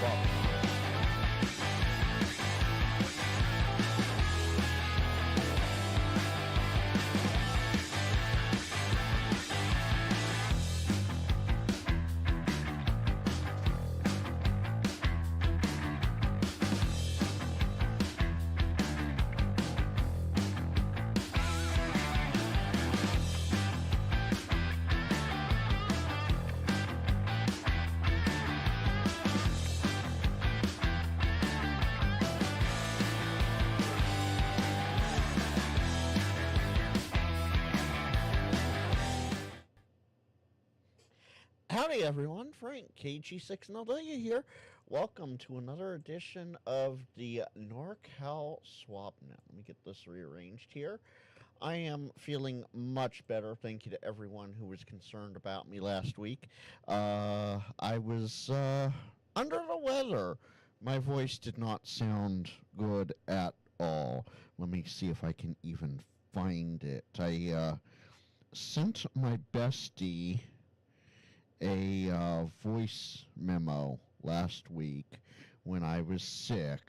Swap. Howdy everyone, Frank, KG6NLW here. Welcome to another edition of the NorCal SwapNet. Let me get this rearranged here. I am feeling much better. Thank you to everyone who was concerned about me last week. I was under the weather. My voice did not sound good at all. Let me see if I can even find it. I sent my bestie a voice memo last week when I was sick,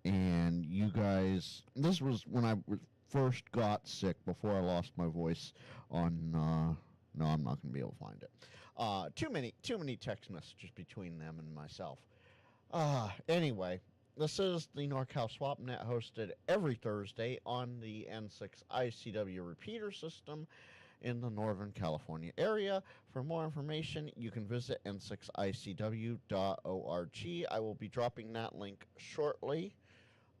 and you guys, this was when I first got sick before I lost my voice on, no, I'm not going to be able to find it. Too many text messages between them and myself. Anyway, this is the NorCal SwapNet, hosted every Thursday on the N6ICW Repeater system in the Northern California area. For more information, you can visit n6icw.org. I will be dropping that link shortly.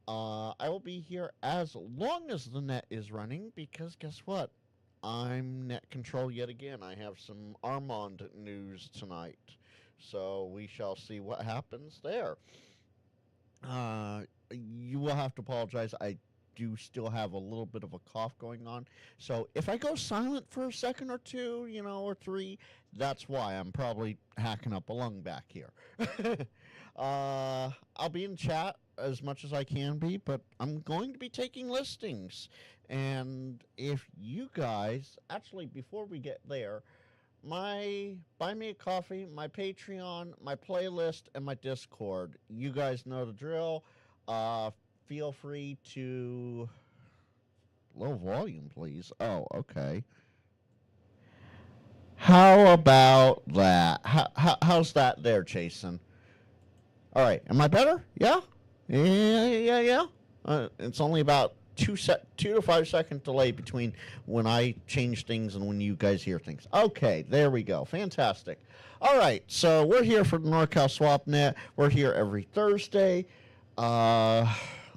I will be here as long as the net is running, because guess what? I'm net control yet again. I have some Armand news tonight, so we shall see what happens there. You will have to apologize. I do still have a little bit of a cough going on, so if I go silent for a second or two, or three, that's why. I'm probably hacking up a lung back here. I'll be in chat as much as I can be, but I'm going to be taking listings. And if you guys, actually, before we get there, my Buy Me a Coffee, my Patreon, my playlist, and my Discord, you guys know the drill. Feel free to... Low volume, please. Oh, okay. How about that? How's that there, Jason? All right. Am I better? Yeah? Yeah. It's only about 2 to 5 second delay between when I change things and when you guys hear things. Okay, there we go. Fantastic. All right, so we're here for the NorCal SwapNet. We're here every Thursday.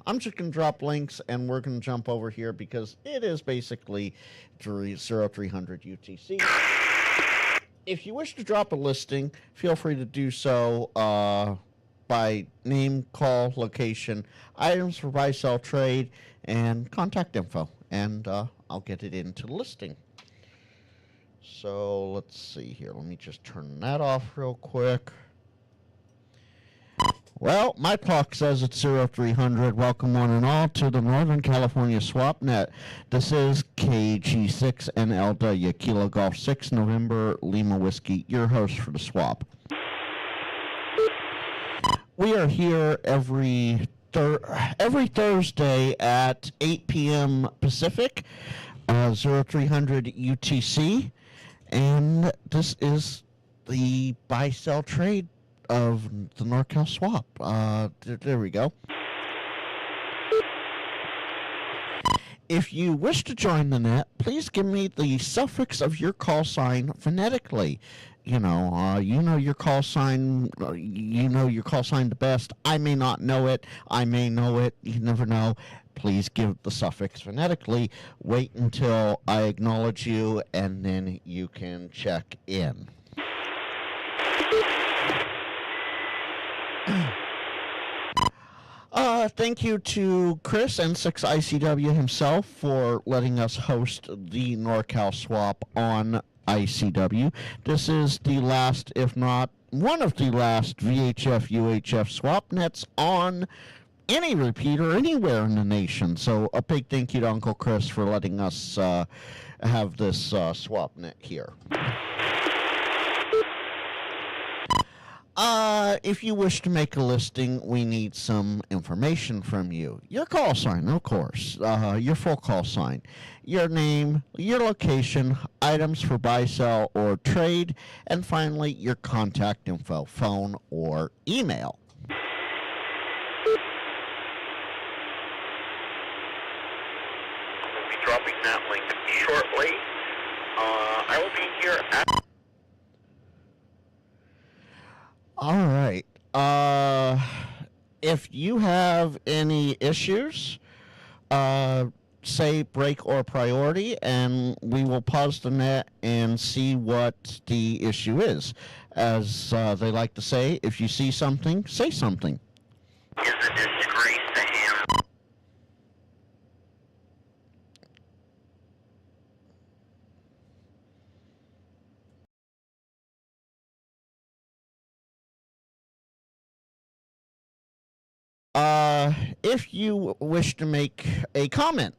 I'm just going to drop links, and we're going to jump over here because it is basically 0300 UTC. If you wish to drop a listing, feel free to do so by name, call, location, items for buy, sell, trade, and contact info, and I'll get it into the listing. So let's see here. Let me just turn that off real quick. Well, my clock says it's 0300. Welcome one and all to the Northern California SwapNet. This is KG6NLW, Kilo Golf 6, November, Lima Whiskey, your host for the swap. We are here every Thursday at 8 p.m. Pacific, 0300 UTC, and this is the buy-sell trade of the NorCal Swap. There we go. If you wish to join the net, please give me the suffix of your call sign phonetically. You know your call sign. You know your call sign the best. I may not know it. I may know it. You never know. Please give the suffix phonetically. Wait until I acknowledge you, and then you can check in. Thank you to Chris, N6ICW himself, for letting us host the NorCal Swap on ICW. This is the last, if not one of the last, VHF UHF swap nets on any repeater anywhere in the nation. So a big thank you to Uncle Chris for letting us have this swap net here. If you wish to make a listing, we need some information from you. Your call sign, of course, your full call sign, your name, your location, items for buy, sell, or trade, and finally, your contact info, phone or email. We'll be dropping that link shortly. I will be here at... All right. If you have any issues, say break or priority, and we will pause the net and see what the issue is. As they like to say, if you see something, say something. Is a disgrace to him. If you wish to make a comment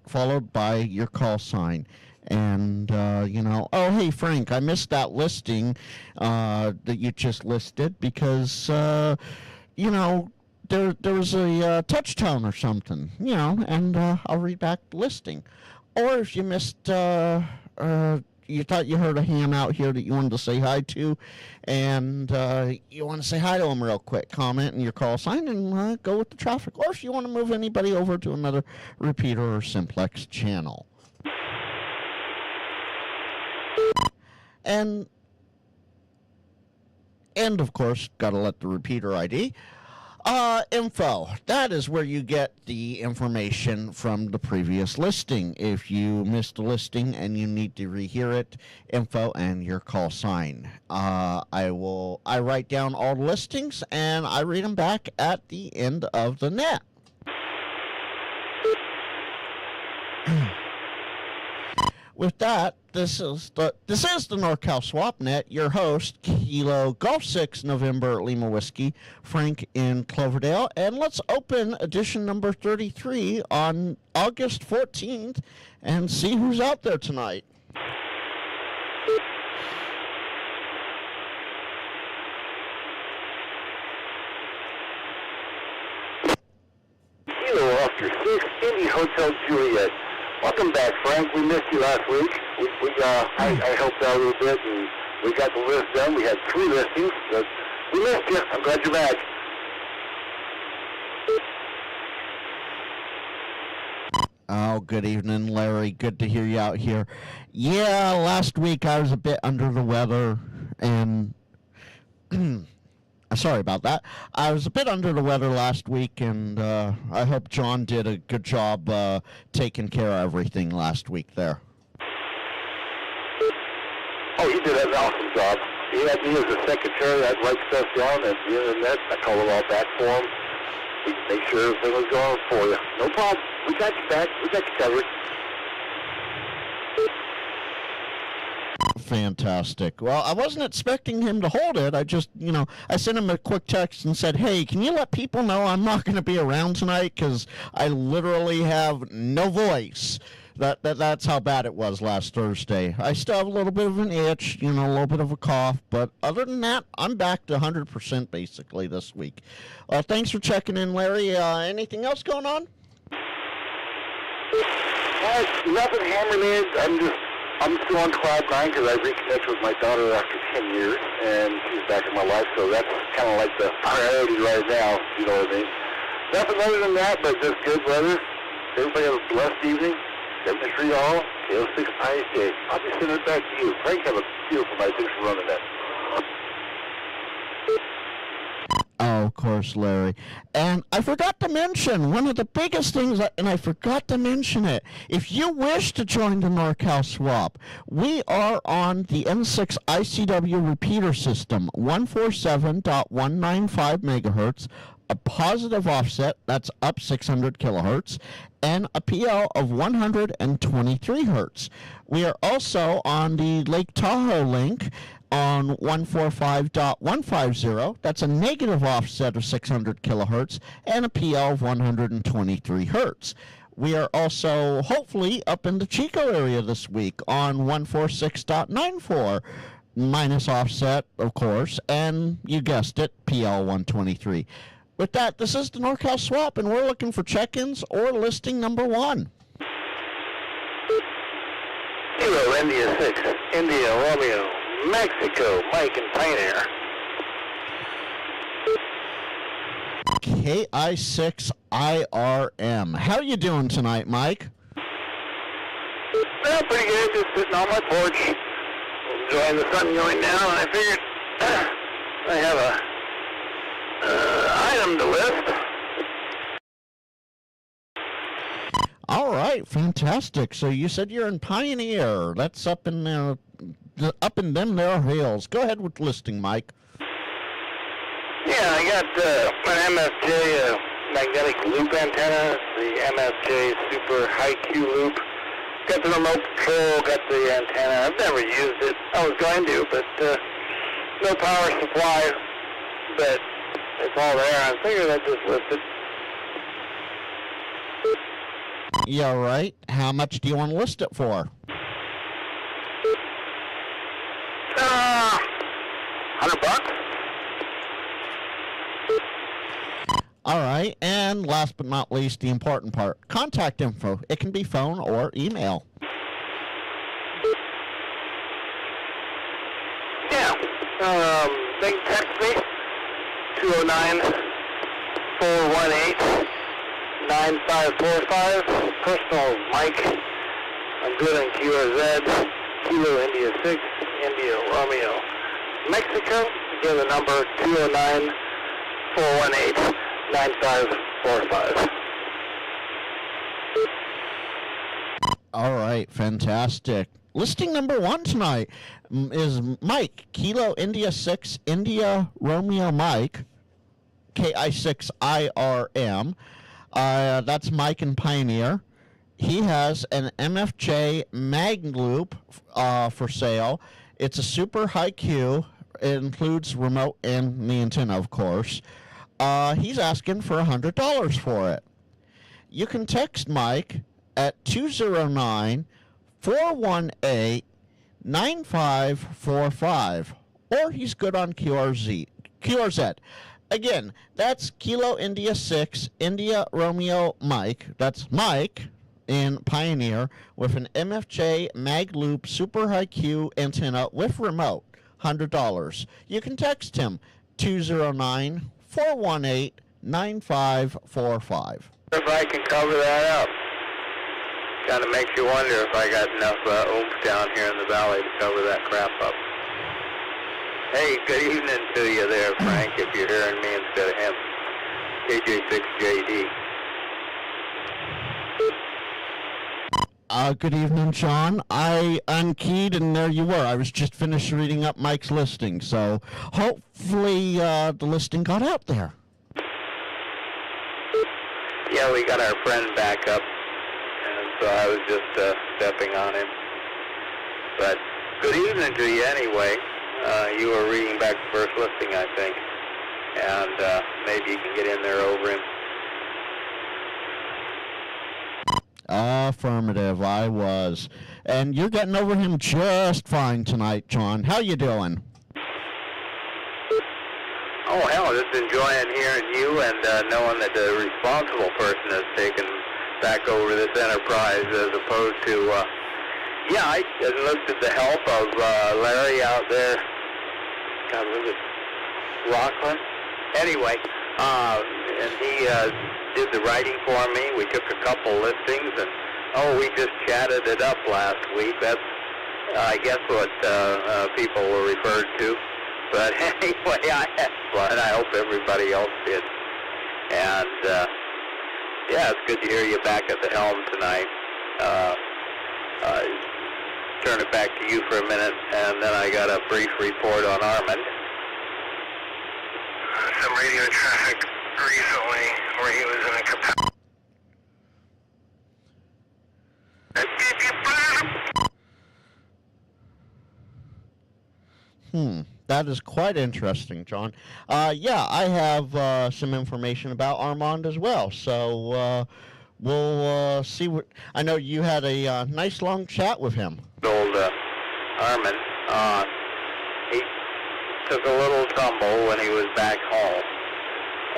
followed by your call sign. And, oh, hey, Frank, I missed that listing that you just listed because, there was a touchdown or something, and I'll read back the listing. Or if you missed, you thought you heard a ham out here that you wanted to say hi to, and you want to say hi to him real quick, comment in your call sign and go with the traffic. Or if you want to move anybody over to another repeater or simplex channel. And of course, got to let the repeater ID. Info. That is where you get the information from the previous listing. If you missed the listing and you need to rehear it, info and your call sign. I write down all the listings and I read them back at the end of the net. With that, this is the NorCal SwapNet. Your host, Kilo Golf 6 November Lima Whiskey, Frank in Cloverdale, and let's open edition number 33 on August 14th and see who's out there tonight. Kilo Oscar 6, Indy Hotel Juliet. Welcome back, Frank. We missed you last week. I helped out a little bit, and we got the list done. We had 3 listings, but we missed you. I'm glad you're back. Oh, good evening, Larry. Good to hear you out here. Yeah, last week I was a bit under the weather, and sorry about that. I was a bit under the weather last week, and I hope John did a good job taking care of everything last week there. Oh, he did an awesome job. He had me as a secretary. I'd write stuff down, and at the end of the net, I call it all back for him. We make sure everything was going for you. No problem. We got you back. We got you covered. Fantastic. Well, I wasn't expecting him to hold it. I just, I sent him a quick text and said, hey, can you let people know I'm not going to be around tonight because I literally have no voice. That's how bad it was last Thursday. I still have a little bit of an itch, a little bit of a cough, but other than that, I'm back to 100% basically this week. Thanks for checking in, Larry. Anything else going on? Nothing hammered in. I'm still on cloud 9 because I reconnected with my daughter after 10 years, and she's back in my life, so that's kind of like the priority right now, you know what I mean? Nothing other than that, but just good weather. Everybody have a blessed evening. 73 all, N6ICW. I'll be sending it back to you. Frank, have a beautiful night. Thanks for running that. Oh, of course, Larry. And I forgot to mention one of the biggest things, and I forgot to mention it. If you wish to join the NorCal Swap, we are on the N6ICW Repeater system, 147.195 megahertz, a positive offset, that's up 600 kilohertz, and a PL of 123 hertz. We are also on the Lake Tahoe link on 145.150. That's a negative offset of 600 kilohertz and a PL of 123 hertz. We are also hopefully up in the Chico area this week on 146.94. minus offset, of course, and you guessed it, PL123. With that, this is the NorCal Swap, and we're looking for check-ins or listing number 1. Kilo India 6, India Romeo, Mexico, Mike and Pioneer. KI6IRM. How you doing tonight, Mike? Well, pretty good. Just sitting on my porch, enjoying the sun going down, and I figured I have a item to list. All right, fantastic. So you said you're in Pioneer. That's up in them there hills. Go ahead with listing, Mike. Yeah, I got an MFJ magnetic loop antenna, the MFJ Super High Q loop. Got the remote control, got the antenna. I've never used it. I was going to, but no power supply. But it's all there. I figured I'd just list it. Yeah, right. How much do you want to list it for? $100. All right, and last but not least, the important part, contact info. It can be phone or email. Yeah, they can text me, 209-418-9545. Personal Mike. I'm good on QRZ, Kilo India 6, India Romeo. Mexico, again the number 209-418-9545. All right, fantastic. Listing number 1 tonight is Mike, Kilo India 6, India Romeo Mike, KI6IRM. That's Mike in Pioneer. He has an MFJ mag loop for sale. It's a super high Q. It includes remote and the antenna, of course. He's asking for $100 for it. You can text Mike at 209-418-9545, or he's good on QRZ. Again, that's Kilo India 6, India Romeo Mike. That's Mike in Pioneer with an MFJ mag loop super high Q antenna with remote. $100. You can text him 209-418-9545. If I can cover that up. Kind of makes you wonder if I got enough oomph down here in the valley to cover that crap up. Hey, good evening to you there, Frank, if you're hearing me instead of him. KJ6JD. Good evening, John. I unkeyed, and there you were. I was just finished reading up Mike's listing, so hopefully the listing got out there. Yeah, we got our friend back up, and so I was just stepping on him. But good evening to you anyway. You were reading back the first listing, I think, and maybe you can get in there over him. Affirmative, I was. And you're getting over him just fine tonight, John. How you doing? Oh, hell, just enjoying hearing you and knowing that the responsible person has taken back over this enterprise as opposed to, yeah, I enlisted the help of Larry out there. God, was it Rockland? Anyway, and he did the writing for me. We took a couple listings, and we just chatted it up last week. That's, I guess, what people were referred to. But anyway, I had fun. I hope everybody else did. And yeah, it's good to hear you back at the helm tonight. Turn it back to you for a minute, and then I got a brief report on Armand. Some radio traffic recently where he was in a capacity. That is quite interesting, John. Yeah, I have some information about Armand as well, so we'll see what... I know you had a nice long chat with him. Old Armand. he took a little tumble when he was back home,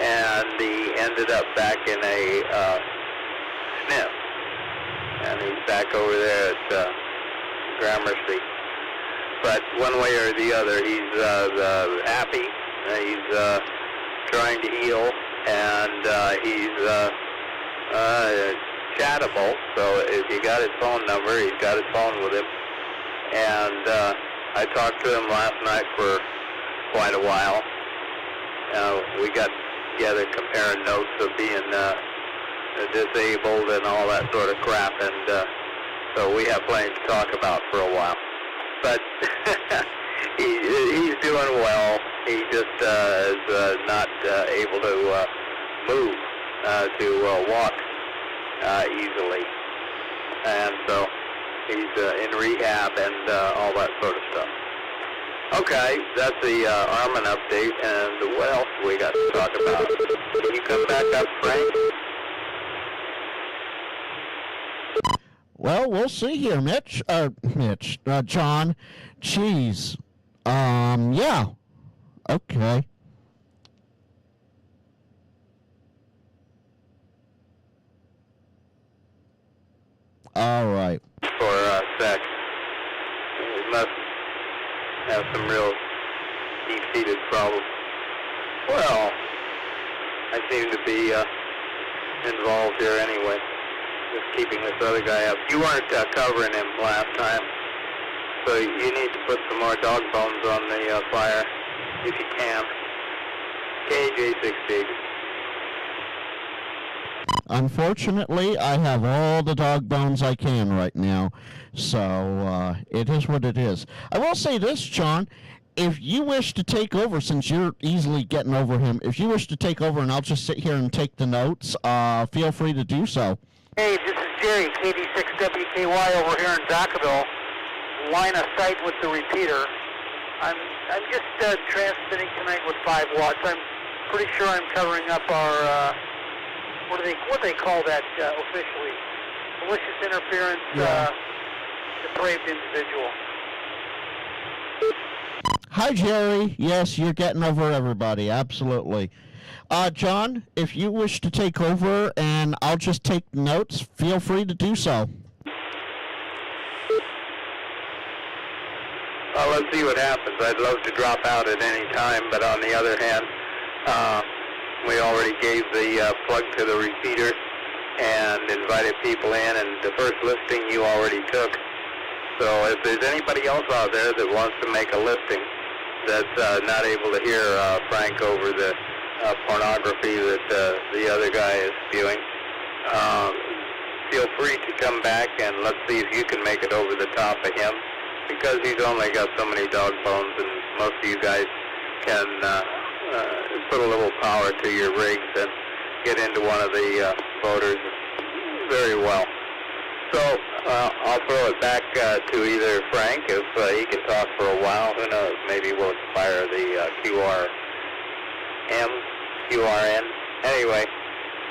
and he ended up back in a SNF, and he's back over there at Gramercy. But one way or the other, he's happy, he's trying to heal, and he's chattable, so if you got his phone number, he's got his phone with him. And I talked to him last night for quite a while. We got together comparing notes of being disabled and all that sort of crap, and so we have plenty to talk about for a while. But he's doing well. He just is not able to move, to walk easily, and so he's in rehab and all that sort of stuff. Okay, that's the Armin update, and what else we got to talk about? Can you come back up, Frank? Well, we'll see here, John. Jeez. Yeah. Okay. All right. For sex. He must have some real deep-seated problems. Well, I seem to be involved here anyway, just keeping this other guy up. You weren't covering him last time, so you need to put some more dog bones on the fire, if you can. KJ680. Unfortunately, I have all the dog bones I can right now, so it is what it is. I will say this, John. If you wish to take over, since you're easily getting over him, if you wish to take over and I'll just sit here and take the notes, feel free to do so. Hey, this is Jerry, KD6WKY over here in Vacaville. Line of sight with the repeater. I'm just transmitting tonight with 5 watts. I'm pretty sure I'm covering up our, what do they call that officially? Malicious interference, depraved individual. Hi, Jerry. Yes, you're getting over everybody. Absolutely. John, if you wish to take over and I'll just take notes, feel free to do so. Well, let's see what happens. I'd love to drop out at any time, but on the other hand, we already gave the plug to the repeater and invited people in, and the first listing you already took. So if there's anybody else out there that wants to make a listing that's not able to hear Frank over the pornography that the other guy is spewing, feel free to come back and let's see if you can make it over the top of him, because he's only got so many dog bones, and most of you guys can put a little power to your rigs and get into one of the voters very well. So I'll throw it back to either Frank, if he can talk for a while. Who knows? Maybe we'll expire the QRN. Anyway,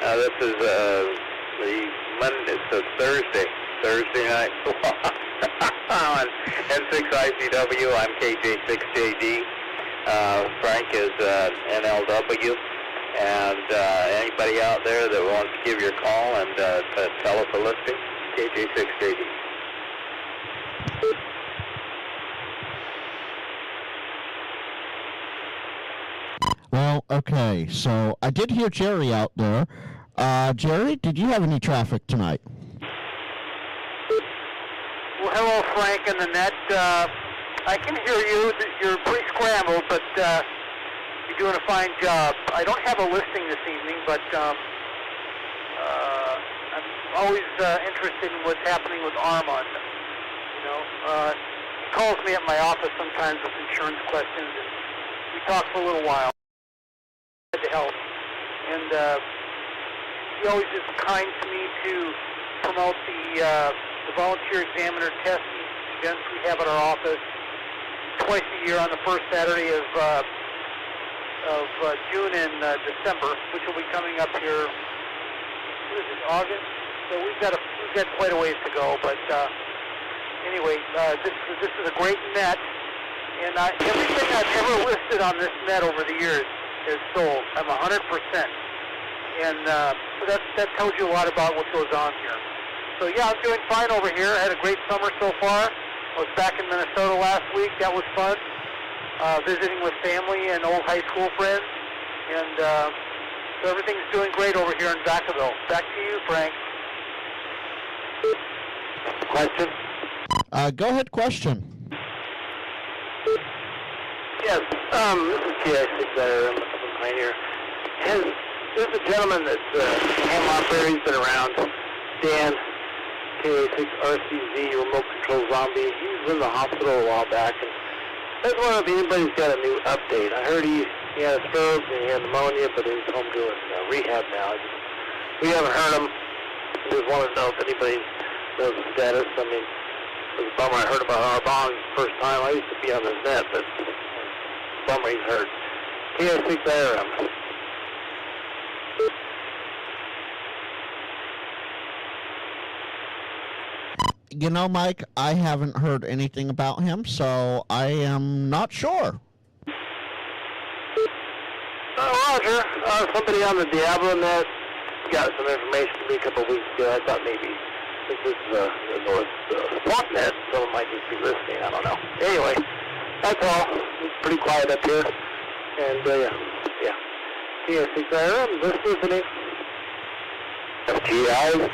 this is the Monday. It's Thursday night on N6ICW. I'm KJ6JD. Frank is NLW. And anybody out there that wants to give your call and to tell us a listing, KJ6JD. Well, okay, so I did hear Jerry out there. Jerry, did you have any traffic tonight? Well, hello, Frank and the net. I can hear you. You're pretty scrambled, but you're doing a fine job. I don't have a listing this evening, but I'm always interested in what's happening with Armand. You know, he calls me at my office sometimes with insurance questions, and we talk for a little while to help. And he always is kind to me to promote the volunteer examiner testing events we have at our office twice a year on the first Saturday of June and December, which will be coming up here. What is it, August? So we've got quite a ways to go. But anyway, this is a great net, And everything I've ever listed on this net over the years is sold. I'm 100%. And so that tells you a lot about what goes on here. So yeah, I'm doing fine over here. I had a great summer so far. I was back in Minnesota last week. That was fun. Visiting with family and old high school friends. And so everything's doing great over here in Vacaville. Back to you, Frank. Question? Go ahead, question. Yes, this is T.I.6IRM Pioneer. There's a gentleman that's ham operator. He's been around. Dan, K6RCZ, remote control zombie. He was in the hospital a while back. And I just wonder if anybody's got a new update. I heard he had a stroke and he had pneumonia, but he's home doing rehab now. We haven't heard him. I just want to know if anybody knows the status. I mean, it was a bummer. I heard about Arbonne first time. I used to be on this net, but bummer he's hurt. T.I.6IRM. You know, Mike, I haven't heard anything about him, so I am not sure. Roger. Somebody on the Diablo net got some information to me a couple of weeks ago. I thought maybe this is the North Swamp net, someone might just be listening. I don't know. Anyway, that's all. It's pretty quiet up here. And, yeah. T.I.6IRM, this listening. FGI.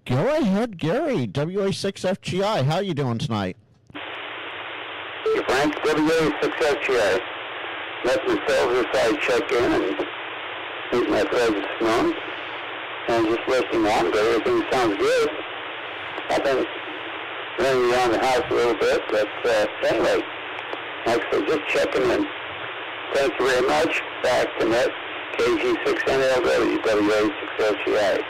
Go ahead, Gary. WA6FGI. How you doing tonight? Hey, Frank, WA6FGI. Let the sales side check in and meet my presence known. And just listening on, but everything sounds good. I've been running around the house a little bit, but anyway, actually just checking in. Thank you very much. Back to net, KG6NLW, WA6FGI.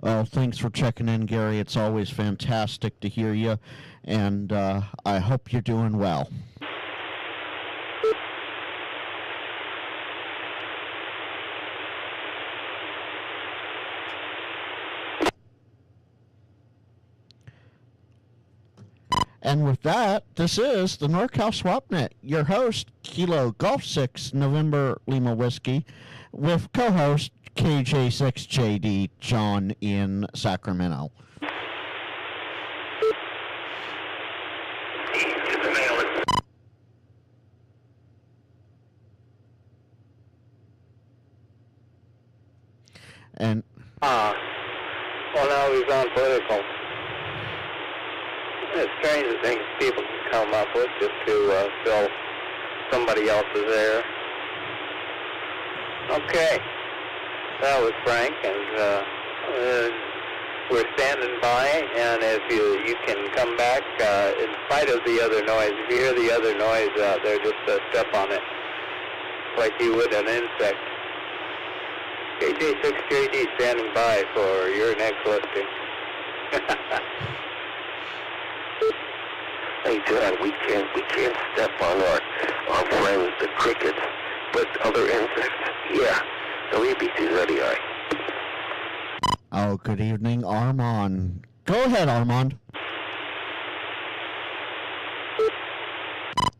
Well, thanks for checking in, Gary. It's always fantastic to hear you, and I hope you're doing well. And with that, this is the NorCal SwapNet, your host, Kilo Golf 6 November Lima Whiskey, with co-host KJ6JD John in Sacramento. And well, now he's on political. It's strange the things people can come up with just to fill somebody else's air. Okay. That was Frank, and we're standing by, and if you can come back, in spite of the other noise, if you hear the other noise out there, just step on it, like you would an insect. KJ6JD standing by for your next listing. Hey John, we can't step on our friends, the crickets, but other insects, yeah. So we beat you ready, all right. oh, good evening, Armand. Go ahead, Armand.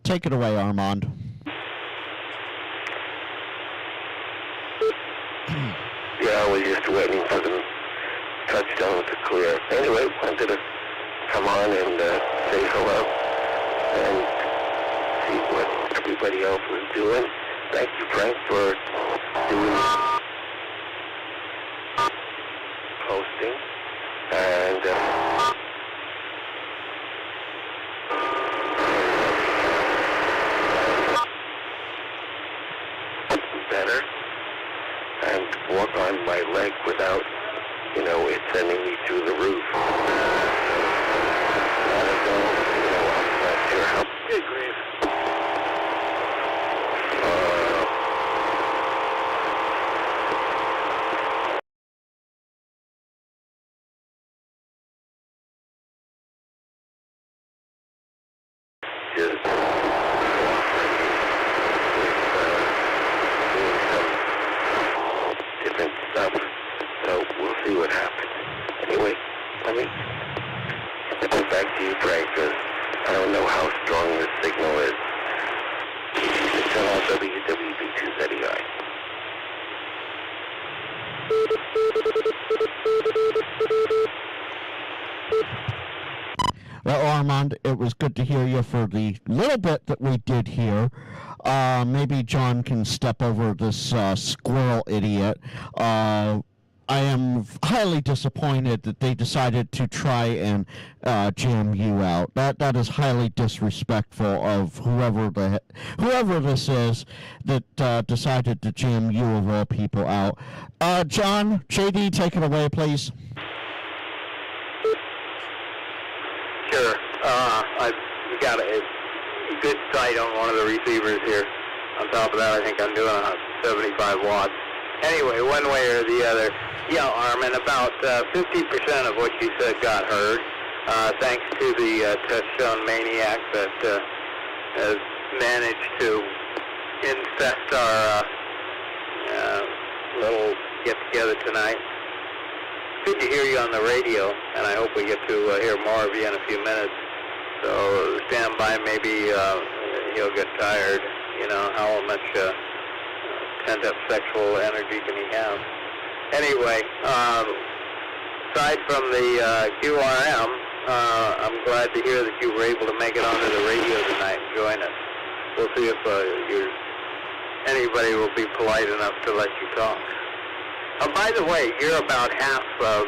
Take it away, Armand. Yeah, I was just waiting for the touchdown to clear. Anyway, wanted to come on and say hello and see what everybody else was doing. Thank you, Frank, for doing posting and better and walk on my leg without, it sending me through the roof. I don't know, I'm not sure how big it is. to put back to you, Frank, because I don't know how strong this signal is. WWB2ZEI. Well, Armand, it was good to hear you for the little bit that we did hear. Maybe John can step over this squirrel idiot. I am highly disappointed that they decided to try and jam you out. That is highly disrespectful of whoever this is that decided to jam you of all people out. John, JD, take it away, please. Sure. I've got a good sight on one of the receivers here. On top of that, I think I'm doing 75 watts. Anyway, one way or the other. Yeah, Armin, about 50% of what you said got heard, thanks to the touchstone maniac that has managed to infest our little get-together tonight. Good to hear you on the radio, and I hope we get to hear more of you in a few minutes. So stand by, maybe he'll get tired. You know, how much pent-up sexual energy can he have? Anyway, aside from the QRM, I'm glad to hear that you were able to make it onto the radio tonight and join us. We'll see if anybody will be polite enough to let you talk. By the way, you're about half of,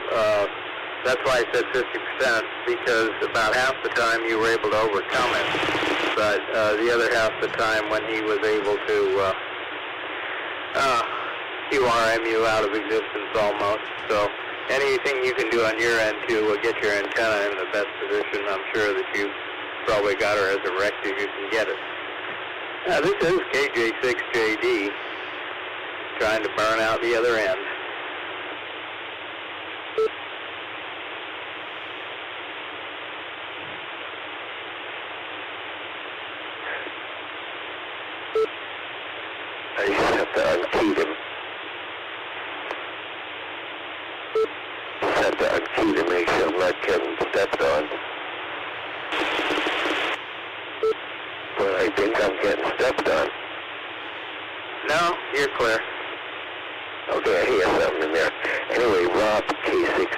that's why I said 50%, because about half the time you were able to overcome it, but the other half the time when he was able to QRM you out of existence almost. So anything you can do on your end to get your antenna in the best position, I'm sure that you probably got her as erect as you can get it. This is KJ6JD trying to burn out the other end. I just have to unkey him. Just have to unkey to make sure I'm not getting stepped on. But I think I'm getting stepped on. No, you're clear. Okay, I hear something in there. Anyway, Rob, K6.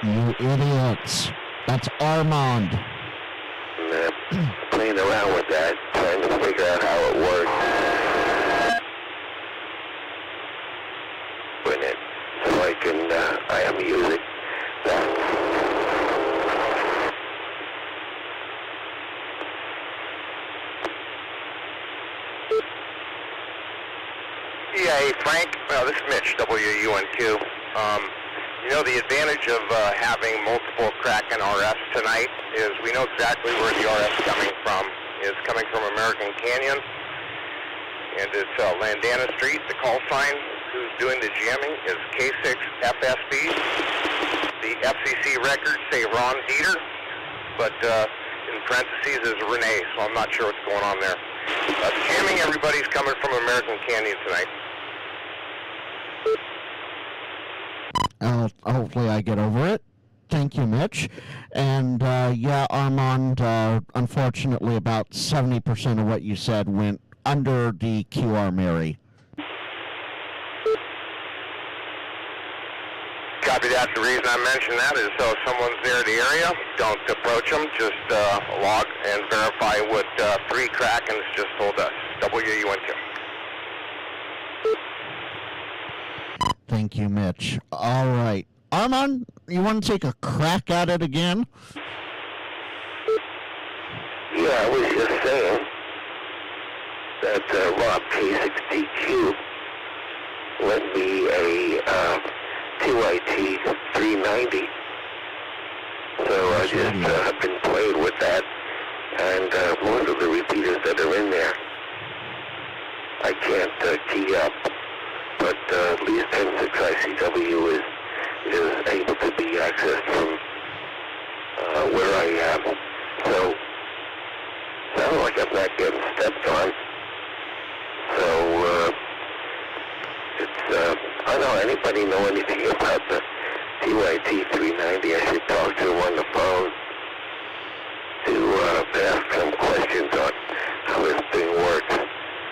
You idiots. That's Armand. Playing around with that, trying to figure out how it works. When it, so I can, I am using Yeah, hey, Frank, this is Mitch, WUN2. You know, the advantage of having multiple Kraken RFs tonight is we know exactly where the RF is coming from. It's coming from American Canyon, and it's Landana Street. The call sign who's doing the jamming is K6FSB. The FCC records say Ron Dieter, but in parentheses is Renee, so I'm not sure what's going on there. The jamming, everybody's coming from American Canyon tonight. Hopefully I get over it. Thank you, Mitch. And, yeah, Armand, unfortunately about 70% of what you said went under the QR Mary. Copy that. The reason I mention that is so if someone's near the area, don't approach them. Just log and verify what 3 Krakens just told us. WUN2. Thank you, Mitch. All right. Armand, you want to take a crack at it again? Yeah, I was just saying that Rob K6DQ lent me a 2IT 390. So I just been playing with that, and most of the repeaters that are in there, I can't key up, but at least N6ICW is able to be accessed from where I am. So sounds like I'm not getting stepped on. So it's I don't know, anybody know anything about the NCYT390. I should talk to him on the phone to ask some questions on how this thing works.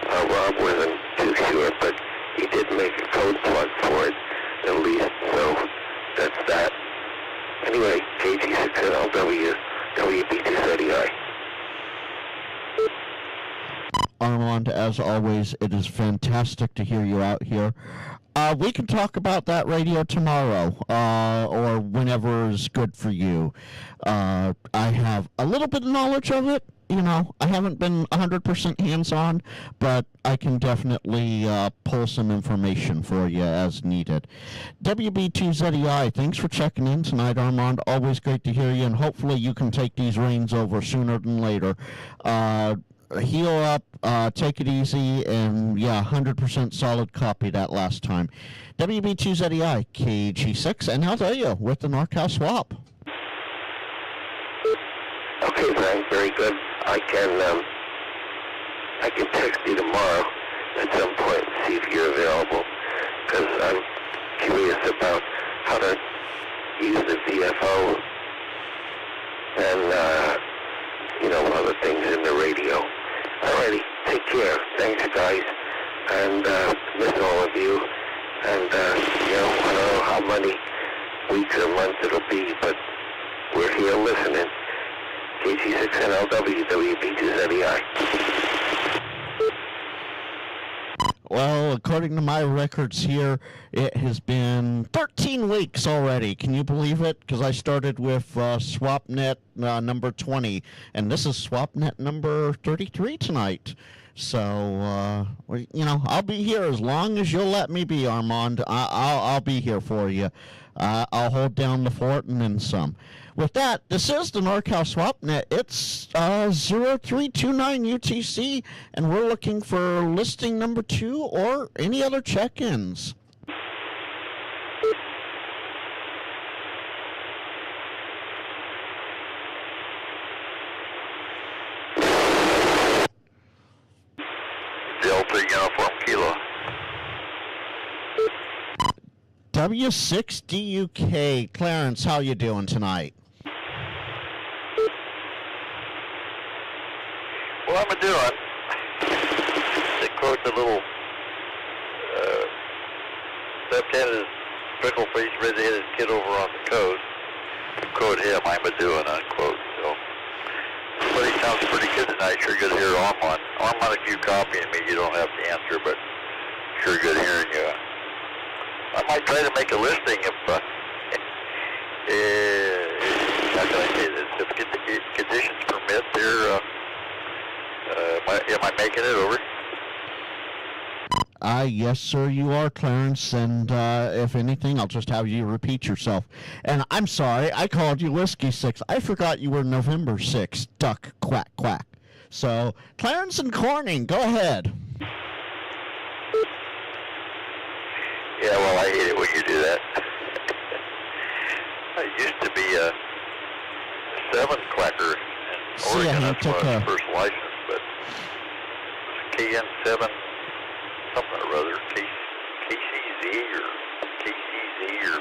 Rob wasn't too sure, but he did make a code plug for it, at least, so that's that. Anyway, KG6NLW, WB230I. Armand, as always, it is fantastic to hear you out here. We can talk about that radio tomorrow, or whenever is good for you. I have a little bit of knowledge of it. You know, I haven't been 100% hands-on, but I can definitely pull some information for you as needed. WB2ZEI, thanks for checking in tonight, Armand. Always great to hear you, and hopefully you can take these reins over sooner than later. Heal up, take it easy, and yeah, 100% solid copy that last time. WB2ZEI, KG6, and I'll tell you, with the NorCal swap. Okay, Frank, very good. I can text you tomorrow at some point and see if you're available, because I'm curious about how to use the VFO and, other things in the radio. Alrighty, take care. Thanks, guys. And miss all of you. And, I don't know how many weeks or months it'll be, but we're here listening. KG6NLW, WB2ZEI. Well, according to my records here, it has been 13 weeks already. Can you believe it? Because I started with SwapNet number 20, and this is SwapNet number 33 tonight. So, I'll be here as long as you'll let me be, Armand. I'll be here for you. I'll hold down the fort and then some. With that, this is the NorCal SwapNet. It's 0329 UTC, and we're looking for listing number 2 or any other check-ins. Delta Uniform Kilo. W6DUK. Clarence, how you doing tonight? Well, I'm doing. They quote the little left-handed, freckle-faced, red-headed kid over on the coast. Quote him, I'm doing, unquote. So, everybody sounds pretty good tonight. Sure good to hear Armand. Armand, if you copying me, you don't have to answer, but sure good hearing you. I might try to make a listing if, how can I say this, if the conditions permit, am I making it over? Yes, sir, you are, Clarence, and if anything, I'll just have you repeat yourself. And I'm sorry, I called you Whiskey 6. I forgot you were November 6. Duck, quack, quack. So, Clarence and Corning, go ahead. Yeah, well, I hate it when you do that. I used to be a 7 quacker in Oregon. That's my first license, but KN7 something or other, KCZ or KCZ or,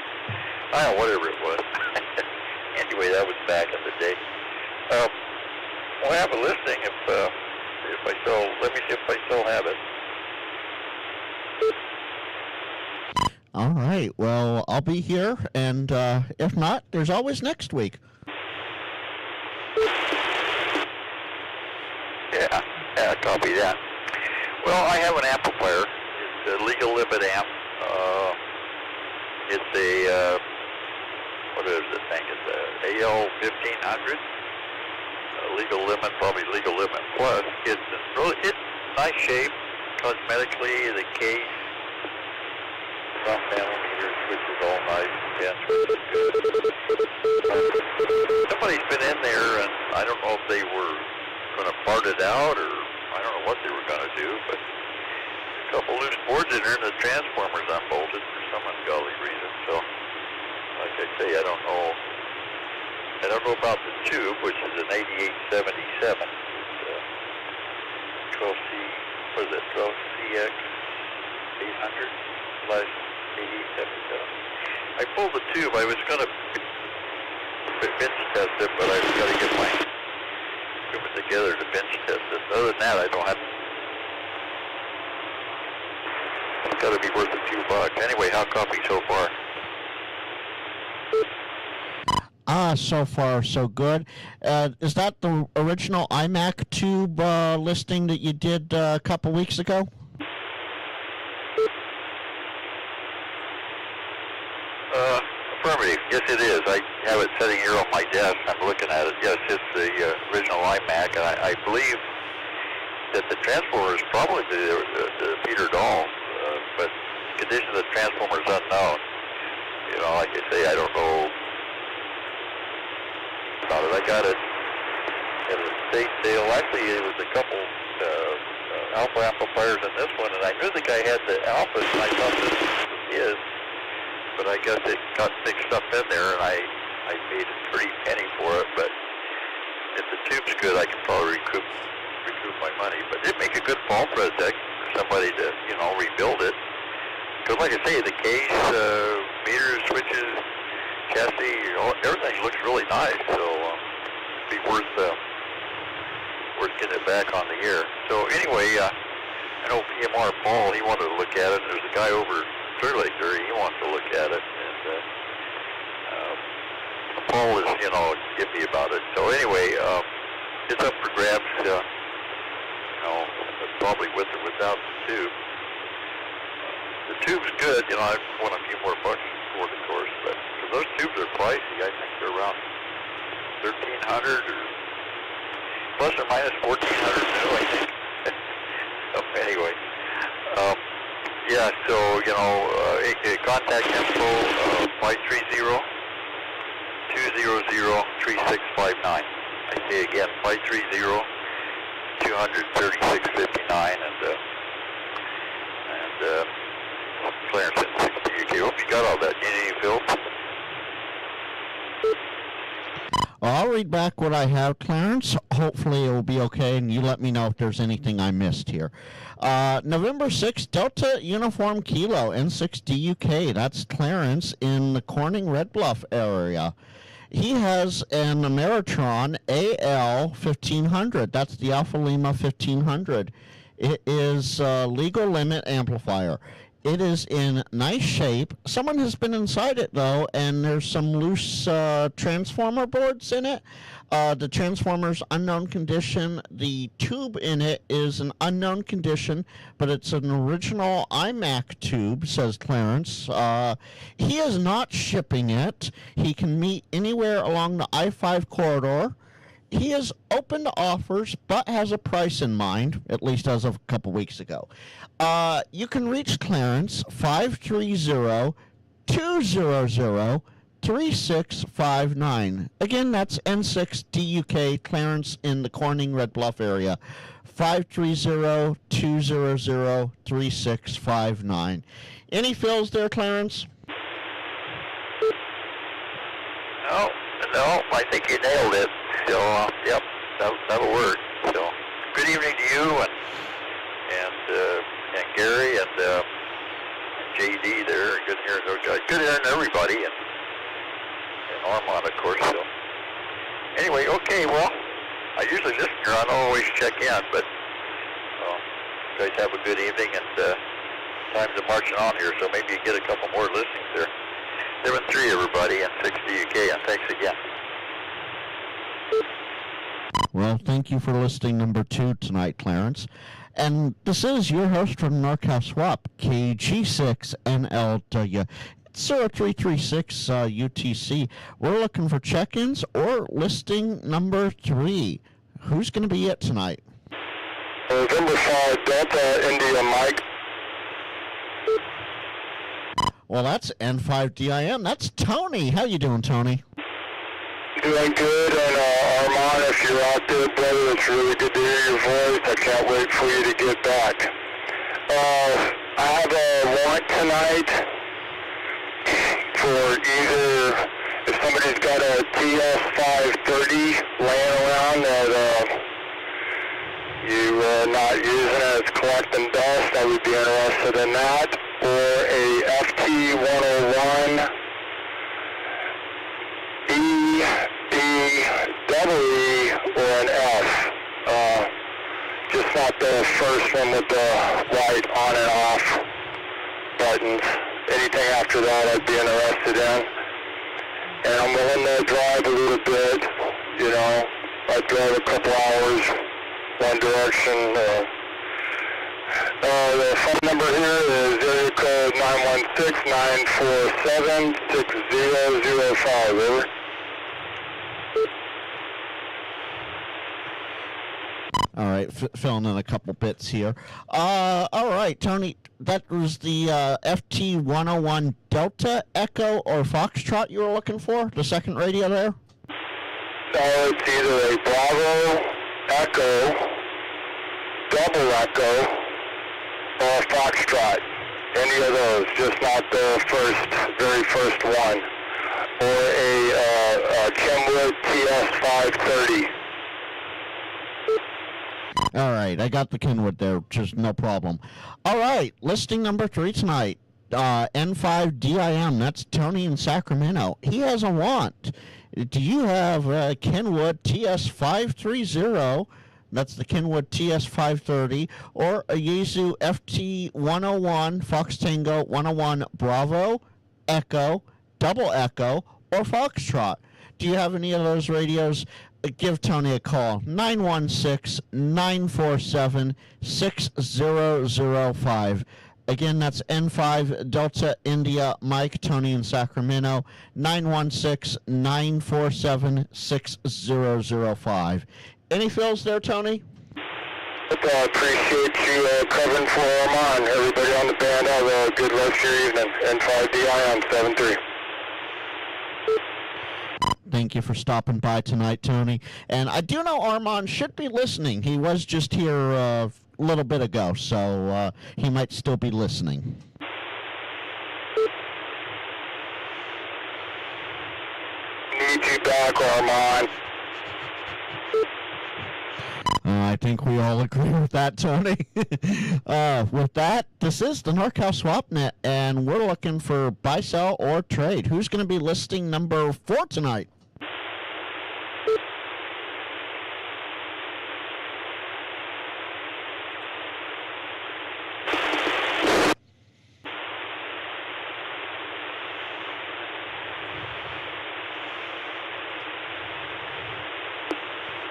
I don't know, whatever it was. Anyway, that was back in the day. We'll have a listing if I still, let me see if I still have it. All right, well, I'll be here, and if not, there's always next week. Yeah, copy that. Well, I have an amplifier. It's a legal limit amp. It's a, what is the thing? It's a AL1500. Legal limit, probably legal limit plus. It's nice shape, cosmetically, the case, front nanometer, which is all nice, dense, which is good. Somebody's been in there, and I don't know if they were going to part it out, or I don't know what they were going to do, but a couple loose boards in there, and the transformer's unbolted for some ungodly reason. So, like I say, I don't know about the tube, which is an 8877. 12C, what is it, 12CX 800/8877. I pulled the tube. I was going to bench test it, but I've got to get my equipment together to bench test it. Other than that, I don't have. It's got to be worth a few bucks. Anyway, how copy so far? So far so good. Is that the original iMac tube listing that you did a couple weeks ago? Affirmative. Yes, it is. I have it sitting here on my desk. I'm looking at it. Yes, it's the original iMac, and I believe that the transformer is probably the Peter Doll, but the condition of the transformer is unknown. You know, like I say, I don't know about it. I got it at a state sale. Actually, it was a couple alpha amplifiers in this one, and I knew the guy had the alphas, and I thought this was his. But I guess it got mixed up in there, and I paid a pretty penny for it. But if the tube's good, I can probably recoup my money. But it'd make a good fall project for somebody to, you know, rebuild it. Because like I say, the case, meters, switches, chassis, you know, everything looks really nice. So it'd be worth getting it back on the air. So anyway, I know PMR Paul, he wanted to look at it. There's a guy over Clear Lake there, he wants to look at it, and Paul is, you know, iffy about it. So anyway, it's up for grabs, you know, probably with or without the tube. The tube's good, you know, I want a few more bucks for it, of course, but those tubes are pricey. I think they're around $1,300 or plus or minus $1,400 new, I think. So anyway, yeah, so, you know, contact info 530-200-3659. I say again, 530-200-3659, and Clarence N6ICW. Hope you got all that. You need any Phil? Well, I'll read back what I have, Clarence. Hopefully it will be okay, and you let me know if there's anything I missed here. November 6th, Delta Uniform Kilo, N6DUK. That's Clarence in the Corning Red Bluff area. He has an Ameritron AL1500. That's the Alpha Lima 1500. It is a legal limit amplifier. It is in nice shape. Someone has been inside it, though, and there's some loose transformer boards in it. The transformer's unknown condition. The tube in it is an unknown condition, but it's an original iMac tube, says Clarence. He is not shipping it. He can meet anywhere along the I-5 corridor. He is open to offers, but has a price in mind, at least as of a couple weeks ago. You can reach Clarence, 530-200-3659. Again, that's N6DUK, Clarence in the Corning Red Bluff area, 530-200-3659. Any fills there, Clarence? No, I think you nailed it. So, yep, that'll work. So, good evening to you and Gary and JD there. Good hearing those guys. Good hearing everybody and Armand, of course. So, anyway, okay. Well, I usually listen here. I don't always check in, but you guys have a good evening and time to marching on here. So maybe you get a couple more listings there. 7-3, everybody, and 60 UK, and thanks again. Well, thank you for listing number 2 tonight, Clarence. And this is your host from NorCal Swap, KG6NLW. It's 0336 UTC. We're looking for check-ins or listing number 3. Who's going to be it tonight? November 5, Delta India Mike. Well, that's N5DIM. That's Tony. How you doing, Tony? Doing good, and Armand, if you're out there, brother, it's really good to hear your voice. I can't wait for you to get back. I have a warrant tonight for either, if somebody's got a TS530 laying around that you're not using it, it's collecting dust, I would be interested in that, or a FT101 B, double E, or an F. Just not the first one with the white on and off buttons. Anything after that I'd be interested in. And I'm willing to drive a little bit, you know. I'd drive a couple hours one direction. The phone number here is area code 916-947-6005. Over. All right, filling in a couple bits here. All right, Tony, that was the FT101 Delta, Echo, or Foxtrot you were looking for, the second radio there? No, it's either a Bravo, Echo, double Echo, or Foxtrot. Any of those, just not the very first one. Or a Kenwood TS530. All right, I got the Kenwood there, just no problem. All right, listing number 3 tonight, N5DIM, that's Tony in Sacramento. He has a want. Do you have a Kenwood TS530, that's the Kenwood TS530, or a Yaesu FT101, Fox Tango 101 Bravo, Echo, Double Echo, or Foxtrot? Do you have any of those radios? Give Tony a call, 916-947-6005. Again, that's N5 Delta India Mike, Tony in Sacramento, 916-947-6005. Any fills there, Tony? I appreciate you covering for Armand. Everybody on the band, have a good rest of your evening. N5DIM 73. Thank you for stopping by tonight, Tony. And I do know Armand should be listening. He was just here a little bit ago, so he might still be listening. Need you back, Armand. I think we all agree with that, Tony. With that, this is the NorCal SwapNet, and we're looking for buy, sell, or trade. Who's going to be listing number 4 tonight?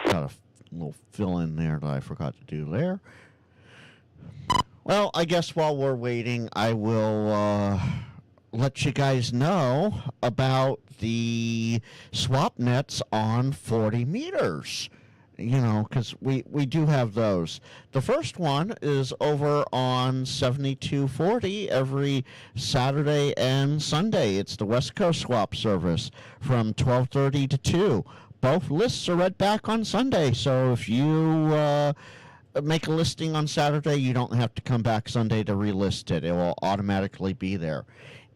Got a little fill in there that I forgot to do there. Well, I guess while we're waiting, I will let you guys know about the swap nets on 40 meters. You know, because we do have those. The first one is over on 7240 every Saturday and Sunday. It's the West Coast swap service from 12:30 to 2. Both lists are read back on Sunday, so if you make a listing on Saturday, you don't have to come back Sunday to relist it. It will automatically be there.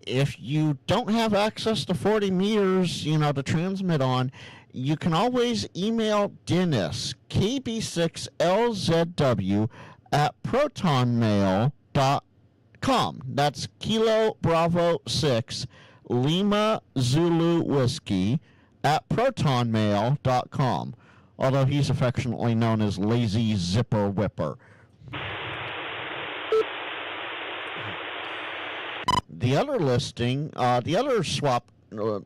If you don't have access to 40 meters, you know, to transmit on, you can always email Dennis, KB6LZW at protonmail.com. That's Kilo Bravo 6 Lima Zulu Whiskey at protonmail.com, although he's affectionately known as Lazy Zipper Whipper. The other listing, the other swap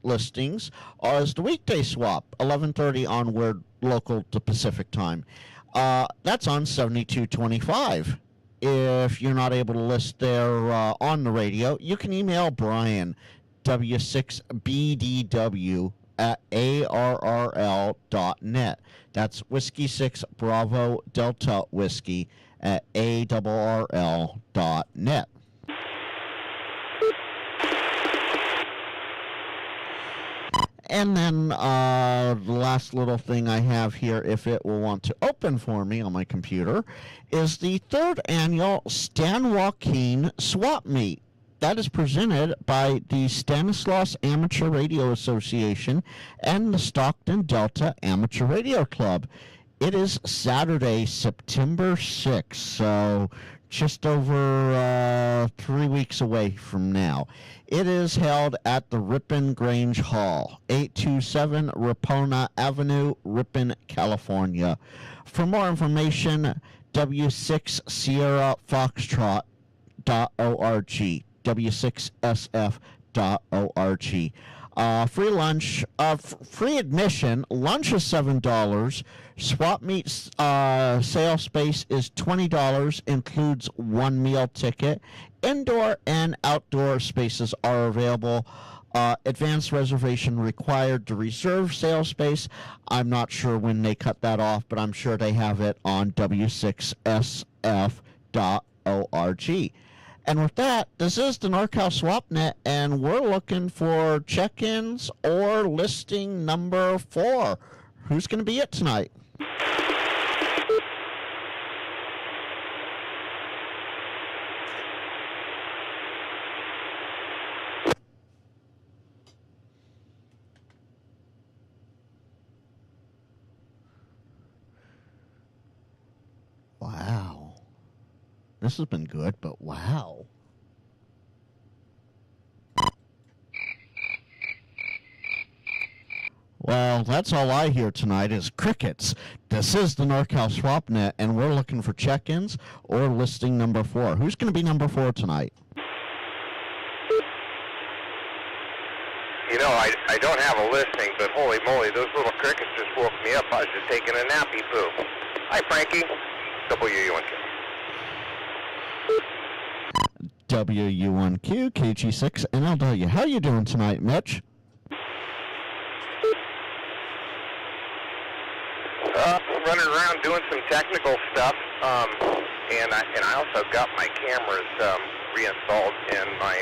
listings is the weekday swap, 11:30 onward local to Pacific time. That's on 7225. If you're not able to list there on the radio, you can email Brian, W6BDW at ARRL.net. That's Whiskey 6 Bravo Delta Whiskey at ARRL.net. And then the last little thing I have here, if it will want to open for me on my computer, is the 3rd annual Stan Joaquin Swap Meet. That is presented by the Stanislaus Amateur Radio Association and the Stockton Delta Amateur Radio Club. It is Saturday, September 6th, so just over 3 weeks away from now. It is held at the Ripon Grange Hall, 827 Ripona Avenue, Ripon, California. For more information, W6 Sierra Foxtrot.org, W6SF.org. Free lunch, free admission. Lunch is $7. Swap meet sale space is $20. Includes one meal ticket. Indoor and outdoor spaces are available. Advanced reservation required to reserve sale space. I'm not sure when they cut that off, but I'm sure they have it on W6SF.org. And with that, this is the NorCal SwapNet, and we're looking for check-ins or listing number 4. Who's going to be it tonight? Wow. This has been good, but wow. Well, that's all I hear tonight is crickets. This is the NorCal SwapNet, and we're looking for check-ins or listing number 4. Who's going to be number 4 tonight? You know, I don't have a listing, but holy moly, those little crickets just woke me up. I was just taking a nappy poo. Hi, Frankie. WU1Q. WU1Q, KG6, NLW. How you doing tonight, Mitch? Running around doing some technical stuff, and I also got my cameras reinstalled in my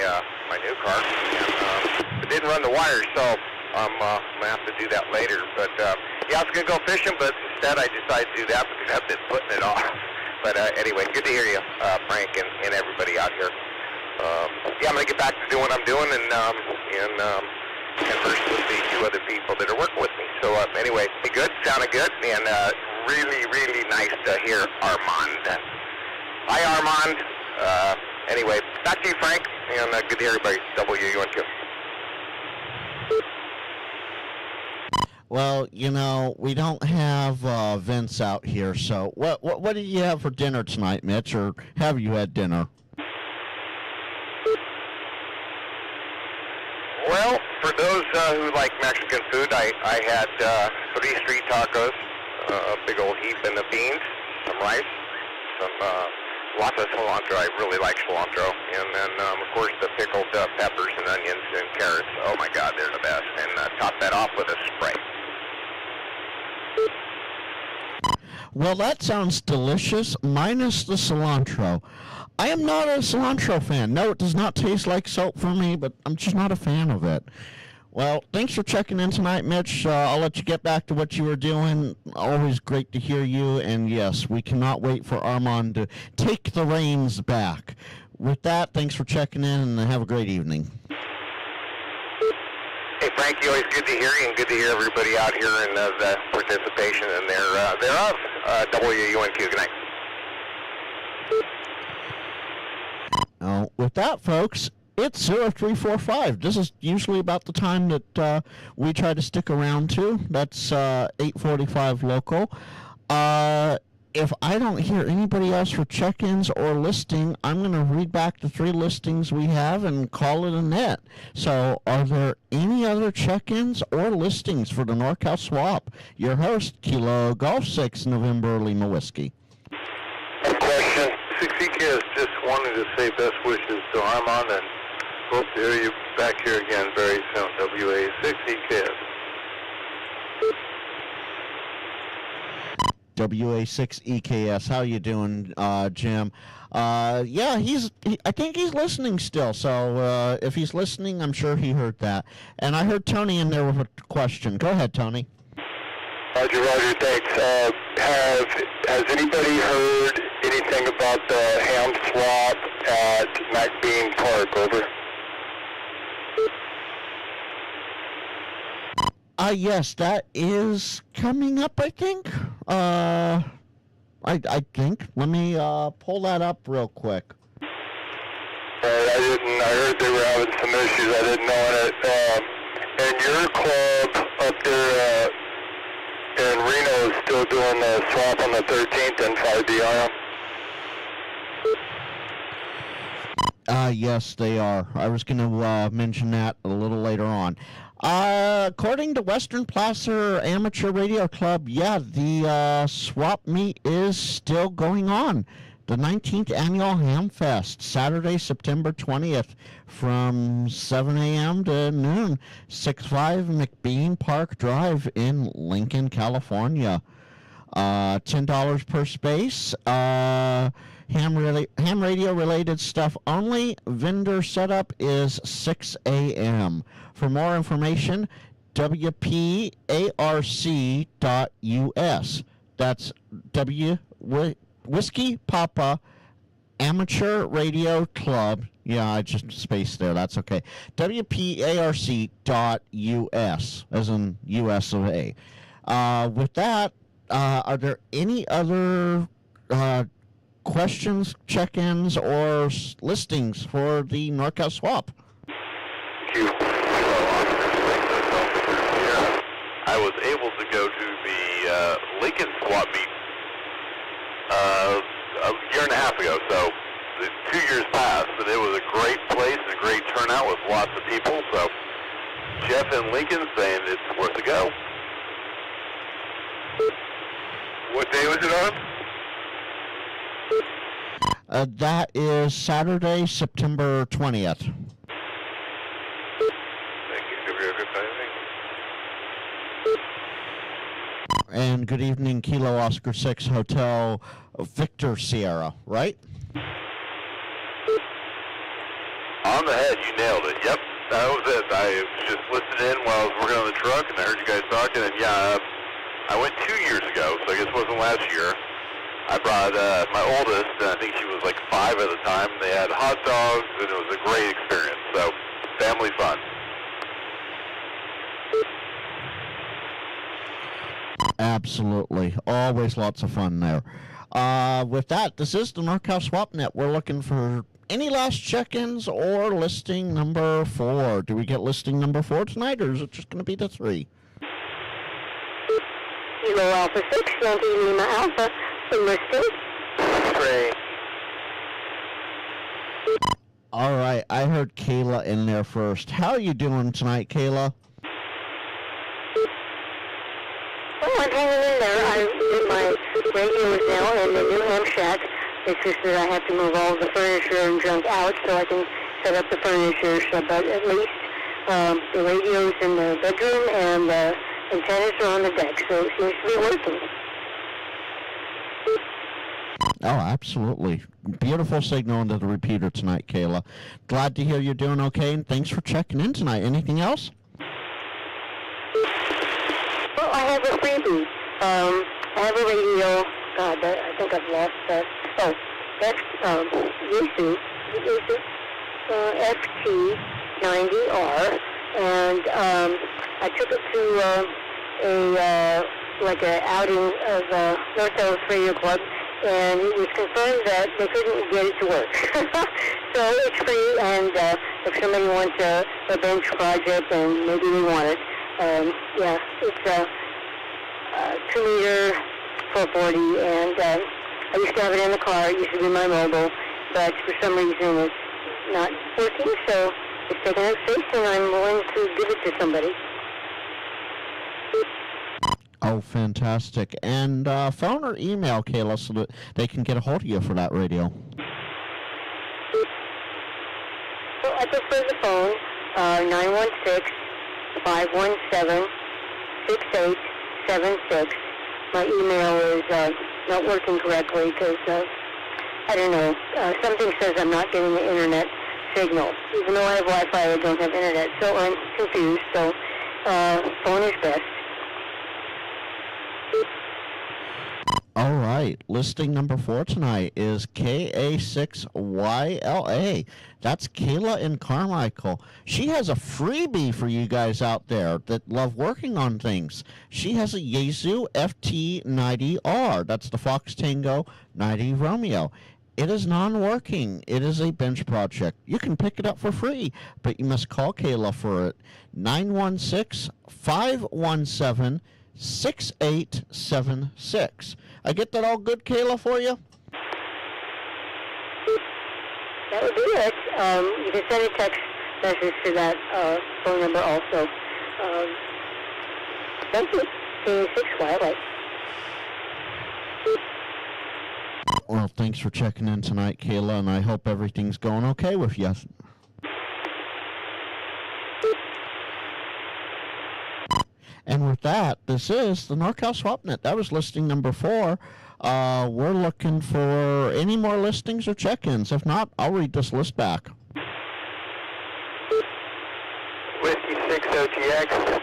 new car, and it didn't run the wires, so I'm gonna have to do that later. But yeah, I was gonna go fishing, but instead I decided to do that because I've been putting it off. But anyway, good to hear you, Frank, and everybody out here. Yeah, I'm gonna get back to doing what I'm doing, and converse with the 2 other people that are working with me. So anyway, be good, sounded good, and really, really nice to hear Armand. Hi, Armand. Anyway, back to you, Frank, and good to hear everybody. WU1Q. Well, you know, we don't have Vince out here, so what did you have for dinner tonight, Mitch, or have you had dinner? Well, for those who like Mexican food, I had 3 street tacos, a big old heap in the beans, some rice, some lots of cilantro. I really like cilantro. And then, of course, the pickled peppers and onions and carrots. Oh, my God, they're the best. And top that off with a spray. Well, that sounds delicious, minus the cilantro. I am not a cilantro fan. No, it does not taste like soap for me, but I'm just not a fan of it. Well, thanks for checking in tonight, Mitch. I'll let you get back to what you were doing. Always great to hear you. And yes, we cannot wait for Armand to take the reins back. With that, thanks for checking in, and have a great evening. Hey, Frankie, always good to hear you, and good to hear everybody out here and the participation and thereof. WU1Q, good night. With that, folks, it's 0345. This is usually about the time that we try to stick around to. That's 8:45 local. If I don't hear anybody else for check-ins or listing, I'm going to read back the 3 listings we have and call it a net. So are there any other check-ins or listings for the NorCal Swap? Your host, Kilo Golf 6, November Lima Whiskey. Question. 6EKS just wanted to say best wishes to Armand and hope to hear you back here again very soon. WA6EKS. WA6EKS. How you doing, Jim? Yeah, I think he's listening still. So if he's listening, I'm sure he heard that. And I heard Tony in there with a question. Go ahead, Tony. Roger, thanks. Has anybody heard anything about the ham swap at McBean Park? Over. Yes, that is coming up, I think. I think. Let me pull that up real quick. I heard they were having some issues. I didn't know it. And your club up there in Reno is still doing the swap on the 13th and 5D Yes, they are. I was going to mention that a little later on. According to Western Placer Amateur Radio Club, yeah, the swap meet is still going on. The 19th Annual Ham Fest, Saturday, September 20th, from 7 a.m. to noon, 65 McBean Park Drive in Lincoln, California. $10 per space. Ham radio related stuff only. Vendor setup is 6 a.m. For more information, WPARC.us. That's Whiskey Papa Amateur Radio Club. Yeah, I just spaced there. That's okay. WPARC.us, as in US of A. With that, are there any other questions, check-ins, or listings for the NorCal swap? I was able to go to the Lincoln swap meet a year and a half ago, so the 2 years passed, and it was a great place and a great turnout with lots of people, so Jeff in Lincoln saying it's worth a go. What day was it on? That is Saturday, September 20th. Thank you. And good evening, Kilo Oscar 6 Hotel Victor Sierra, right? On the head, you nailed it. Yep, that was it. I was just listening in while I was working on the truck, and I heard you guys talking, and yeah, I went 2 years ago, so I guess it wasn't last year. I brought my oldest, and I think she was like 5 at the time. They had hot dogs, and it was a great experience, so family fun. Absolutely. Always lots of fun there. With that, this is the NorCal SwapNet. We're looking for any last check-ins or listing number 4. Do we get listing number 4 tonight, or is it just going to be the 3? Kilo Alpha 6, Yankee Lima Alpha, listing. 3. All right, I heard Kayla in there first. How are you doing tonight, Kayla? Oh, I'm hanging in there. I did my radios now in the new ham shack. It's just that I have to move all the furniture and junk out so I can set up the furniture. So, but at least the radio's in the bedroom and the antennas are on the deck, so it seems to be working. Oh, absolutely. Beautiful signal into the repeater tonight, Kayla. Glad to hear you're doing okay, and thanks for checking in tonight. Anything else? Well, I have a freebie. I have a radio. God, I think I've lost that. Oh, that's Yasu FT90R, and I took it to like an outing of North Dallas Radio Club, and it was confirmed that they couldn't get it to work. So it's free, and if somebody wants a bench project and maybe they want it, yeah, it's a 2-meter 440, and I used to have it in the car. It used to be my mobile, but for some reason it's not working, so it's taking up space, and I'm willing to give it to somebody. Oh, fantastic. And phone or email, Kayla, so that they can get a hold of you for that radio. Well, I prefer the phone, 916-517-6876. My email is not working correctly because, I don't know, something says I'm not getting the internet signal. Even though I have Wi-Fi, I don't have internet, so I'm confused. So phone is best. All right. right. Listing number 4 tonight is KA6YLA. That's Kayla in Carmichael. She has a freebie for you guys out there that love working on things. She has a Yaesu FT90R. That's the Fox Tango 90 Romeo. It is non-working. It is a bench project. You can pick it up for free, but you must call Kayla for it. 916-517-6876. I get that all good, Kayla, for you? That would be it. You can send a text message to that phone number also. Thank you. K6YLA. Well, thanks for checking in tonight, Kayla, and I hope everything's going okay with you. And with that, this is the NorCal SwapNet. That was listing number 4. We're looking for any more listings or check-ins. If not, I'll read this list back. Whiskey 6 OGX.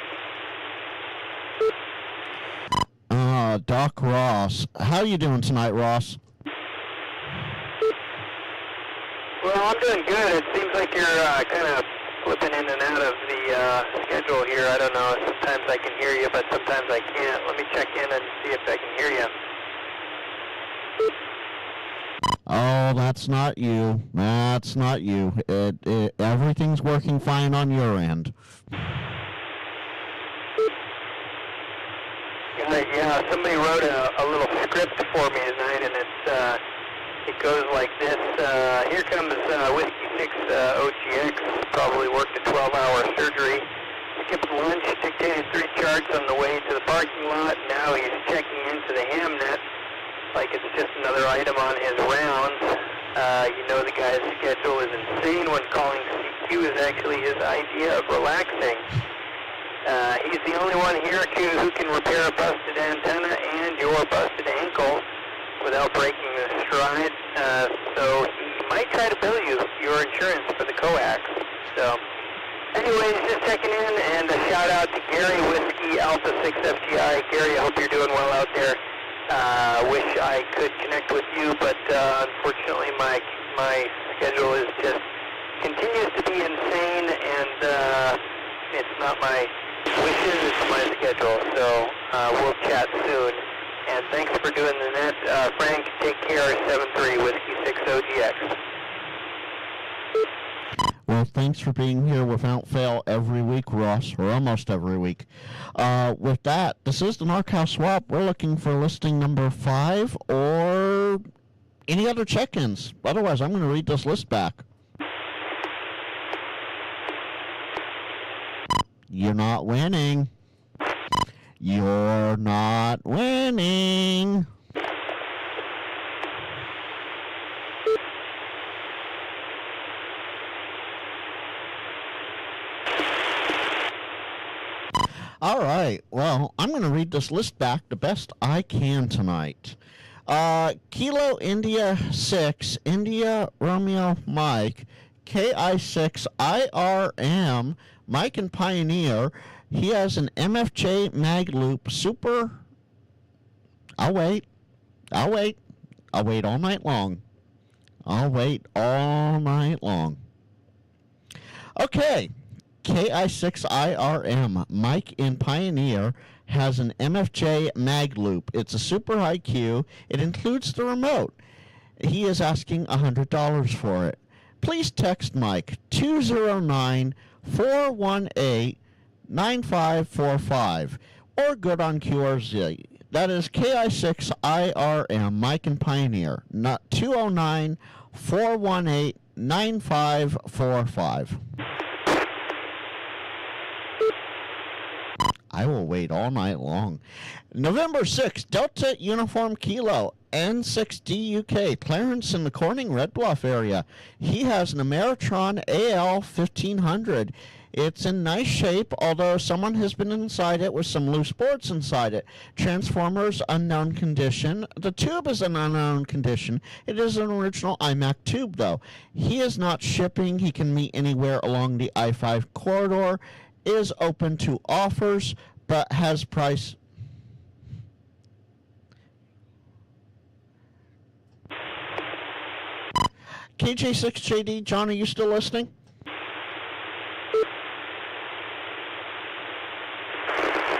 Doc Ross. How you doing tonight, Ross? Well, I'm doing good. It seems like you're kind of flipping in and out of the schedule here. I don't know. Sometimes I can hear you, but sometimes I can't. Let me check in and see if I can hear you. Oh, that's not you. That's not you. Everything's working fine on your end. Yeah, somebody wrote a little script for me tonight, and it goes like this. Here comes Whiskey 6 OGX, probably worked a 12-hour surgery. Skipped lunch, dictated 3 charts on the way to the parking lot. Now he's checking into the Hamnet like it's just another item on his rounds. You know the guy's schedule is insane when calling CQ is actually his idea of relaxing. He's the only one here who can repair a busted antenna and your busted ankle without breaking the stride. So he might try to bill you your insurance for the coax. So anyways, just checking in, and a shout out to Gary, Whiskey Alpha 6 FGI. Gary, I hope you're doing well out there. Wish I could connect with you, but unfortunately my schedule is just continues to be insane, and it's not my wishes, it's my schedule. So we'll chat soon. And thanks for doing the net. Frank, take care. 73 Whiskey 6 OGX. Well, thanks for being here without fail every week, Ross, or almost every week. With that, this is the NorCal Swap. We're looking for listing number 5 or any other check-ins. Otherwise, I'm going to read this list back. You're not winning. You're not winning. All right, well, I'm going to read this list back the best I can tonight. Kilo India 6, India Romeo Mike, KI6 IRM, Mike and Pioneer. He has an MFJ mag loop super. I'll wait all night long. Okay. KI6IRM, Mike in Pioneer, has an MFJ mag loop. It's a super IQ. It includes the remote. He is asking $100 for it. Please text Mike 209-418-9545 or good on QRZ. That is KI6IRM, Mike and Pioneer, not 209-418-9545. I will wait all night long. November 6th, Delta Uniform Kilo, N6DUK, Clarence in the Corning, Red Bluff area. He has an Ameritron AL 1500. It's in nice shape, although someone has been inside it with some loose boards inside it. Transformers, unknown condition. The tube is an unknown condition. It is an original iMac tube, though. He is not shipping. He can meet anywhere along the I-5 corridor. Is open to offers, but has price. KJ6JD, John, are you still listening?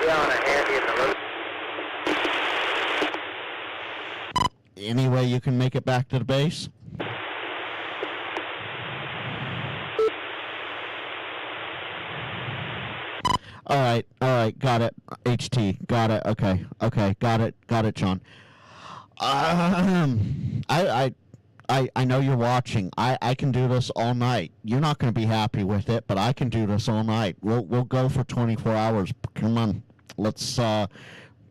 Yeah, on a handy in the road. Any way you can make it back to the base? All right, got it. HT, got it. Okay, got it, John. I know you're watching. I can do this all night. You're not going to be happy with it, but I can do this all night. We'll go for 24 hours. Come on, let's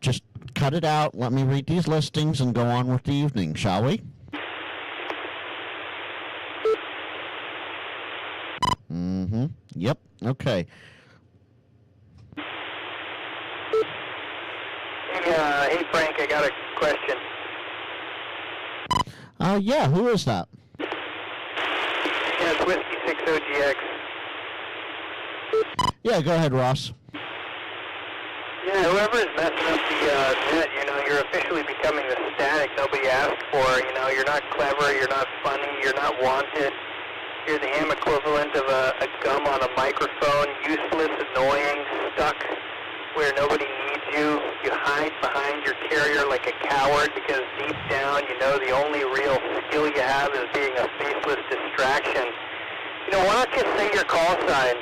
just cut it out. Let me read these listings and go on with the evening, shall we? Mm-hmm. Yep. Okay. Hey, Frank, I got a question. Yeah, who is that? Yeah, it's Whiskey 60GX. Yeah, go ahead, Ross. Yeah, whoever is messing up the net, you're officially becoming the static nobody asked for. You're not clever, you're not funny, you're not wanted. You're the ham equivalent of a gum on a microphone, useless, annoying, stuck where nobody needs you. You hide behind your carrier like a coward because deep down you know the only real skill you have is being a faceless distraction. Why not just say your call sign?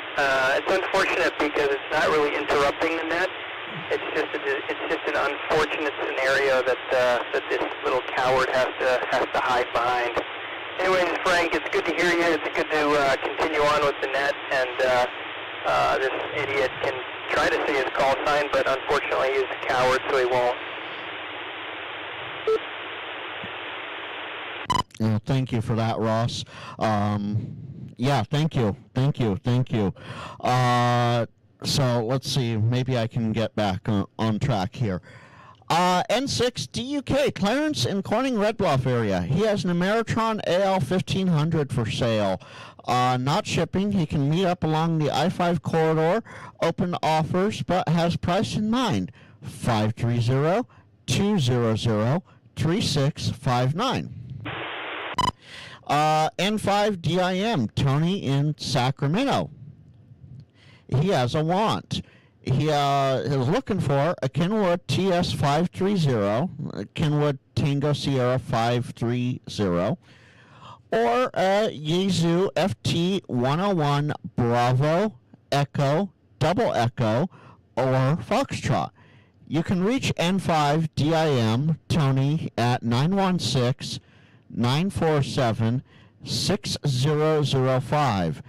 It's unfortunate because it's not really interrupting the net. It's just an unfortunate scenario that this little coward has to hide behind. Anyways, Frank, it's good to hear you. It's good to continue on with the net, and this idiot can try to say his call sign, but unfortunately he's a coward, so he won't. Thank you for that, Ross. Yeah, thank you. So let's see, maybe I can get back on track here. N6DUK, Clarence in Corning Red Bluff area. He has an Ameritron AL1500 for sale. Not shipping. He can meet up along the I-5 corridor, open offers, but has price in mind. 530-200-3659. N5DIM, Tony in Sacramento. He has a want. He is looking for a Kenwood TS530, Kenwood Tango Sierra 530, or a Yaesu FT101 Bravo Echo Double Echo or Foxtrot. You can reach N5DIM Tony at 916-947-6005.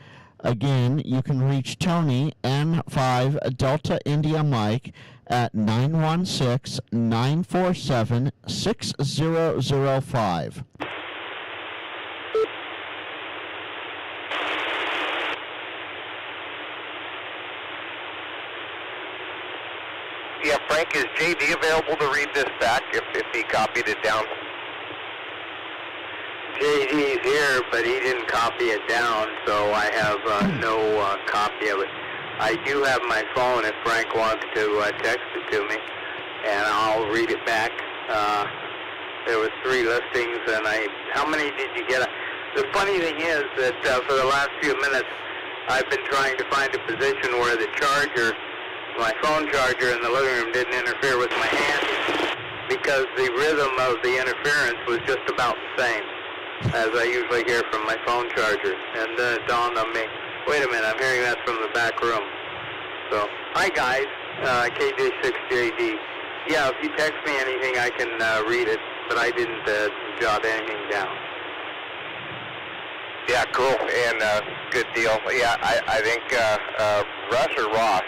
Again, you can reach Tony, N5 Delta India Mike, at 916-947-6005. Yeah, Frank, is JD available to read this back if he copied it down? JD's here, but he didn't copy it down, so I have no copy of it. I do have my phone if Frank wants to text it to me, and I'll read it back. There was 3 listings, and how many did you get? The funny thing is that for the last few minutes, I've been trying to find a position where the charger, my phone charger in the living room, didn't interfere with my handy, because the rhythm of the interference was just about the same as I usually hear from my phone charger. And then it dawned on me, wait a minute, I'm hearing that from the back room. So, hi guys, KJ6JD. Yeah, if you text me anything, I can read it, but I didn't jot anything down. Yeah, cool, and good deal. Yeah, I think Russ or Ross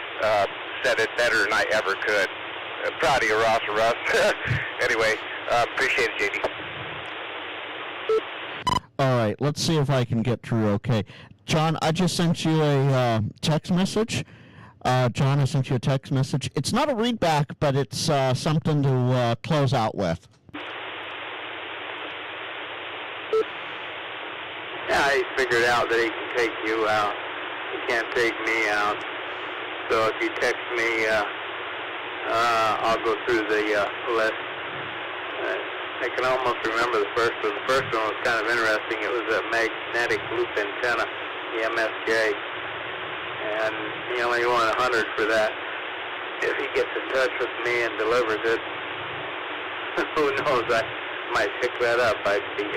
said it better than I ever could. Proud of you, Ross or Russ. Anyway, appreciate it, JD. All right, let's see if I can get through okay. John, I just sent you a text message. John, I sent you a text message. It's not a read back, but it's something to close out with. Yeah, he figured out that he can take you out. He can't take me out. So if you text me, I'll go through the list. I can almost remember the first one. The first one was kind of interesting. It was a magnetic loop antenna, the MSJ, and he only wanted 100 for that. If he gets in touch with me and delivers it, who knows, I might pick that up. I'd be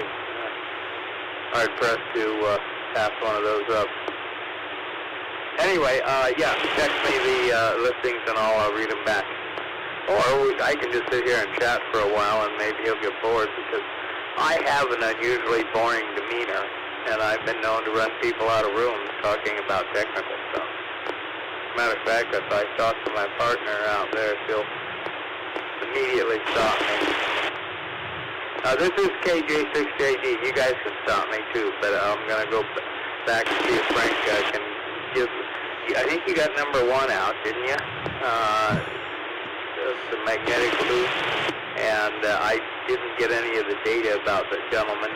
hard-pressed to pass one of those up. Anyway, yeah, text me the listings and I'll read them back. Or I can just sit here and chat for a while and maybe he'll get bored because I have an unusually boring demeanor and I've been known to run people out of rooms talking about technical stuff. Matter of fact, if I talk to my partner out there, she'll immediately stop me. This is KJ6JD. You guys can stop me too, but I'm going to go back and see if Frank can give... I think you got number 1 out, didn't you? The magnetic loop, and I didn't get any of the data about the gentleman.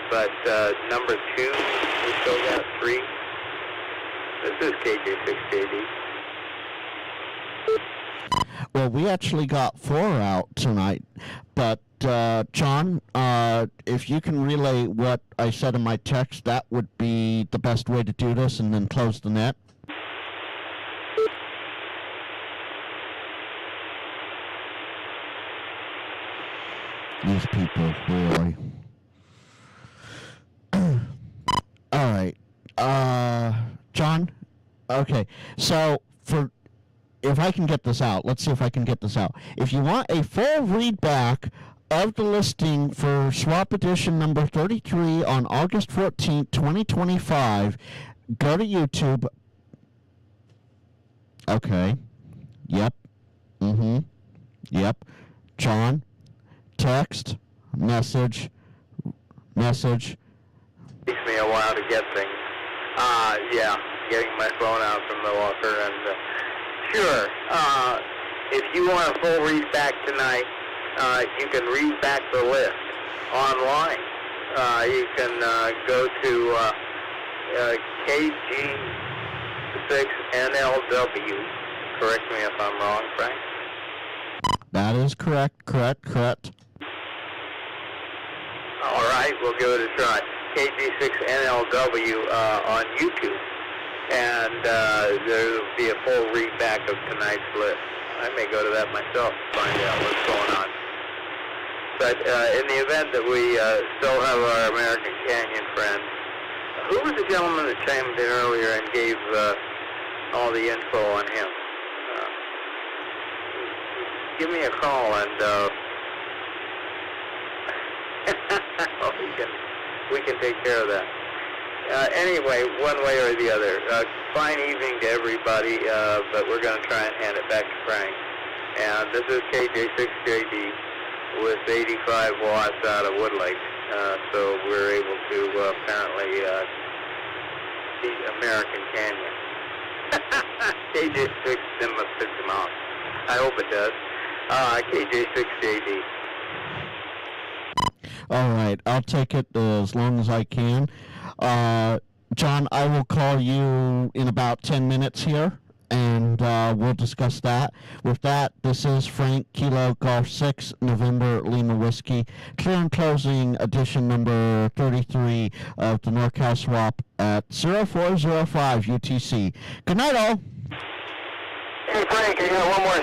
But number 2, we still got 3. This is KJ6JD. Well, we actually got 4 out tonight, but John, if you can relay what I said in my text, that would be the best way to do this, and then close the net. These people, really. All right. John? Okay. So, if I can get this out, let's see if I can get this out. If you want a full readback of the listing for swap edition number 33 on August 14th, 2025, go to YouTube. Okay. Yep. Yep. John? Text, message. Takes me a while to get things. Yeah, getting my phone out from the locker, and sure. If you want a full read back tonight, you can read back the list online. You can go to KG6NLW. Correct me if I'm wrong, Frank. That is correct. All right, we'll give it a try. KG6NLW on YouTube, and there will be a full readback of tonight's list. I may go to that myself to find out what's going on. But in the event that we still have our American Canyon friend, who was the gentleman that chimed in earlier and gave all the info on him? Give me a call and we can take care of that. Anyway, one way or the other. Fine evening to everybody, but we're going to try and hand it back to Frank. And this is KJ6JD with 85 watts out of Woodlake. So we're able to apparently see American Canyon. KJ6 must piss him off. I hope it does. KJ6JD. All right, I'll take it as long as I can. John, I will call you in about 10 minutes here, and we'll discuss that. With that, this is Frank, Kilo Golf 6, November Lima Whiskey, clear and closing edition number 33 of the NorCal Swap at 0405 UTC. Good night, all. Hey, Frank, I got one more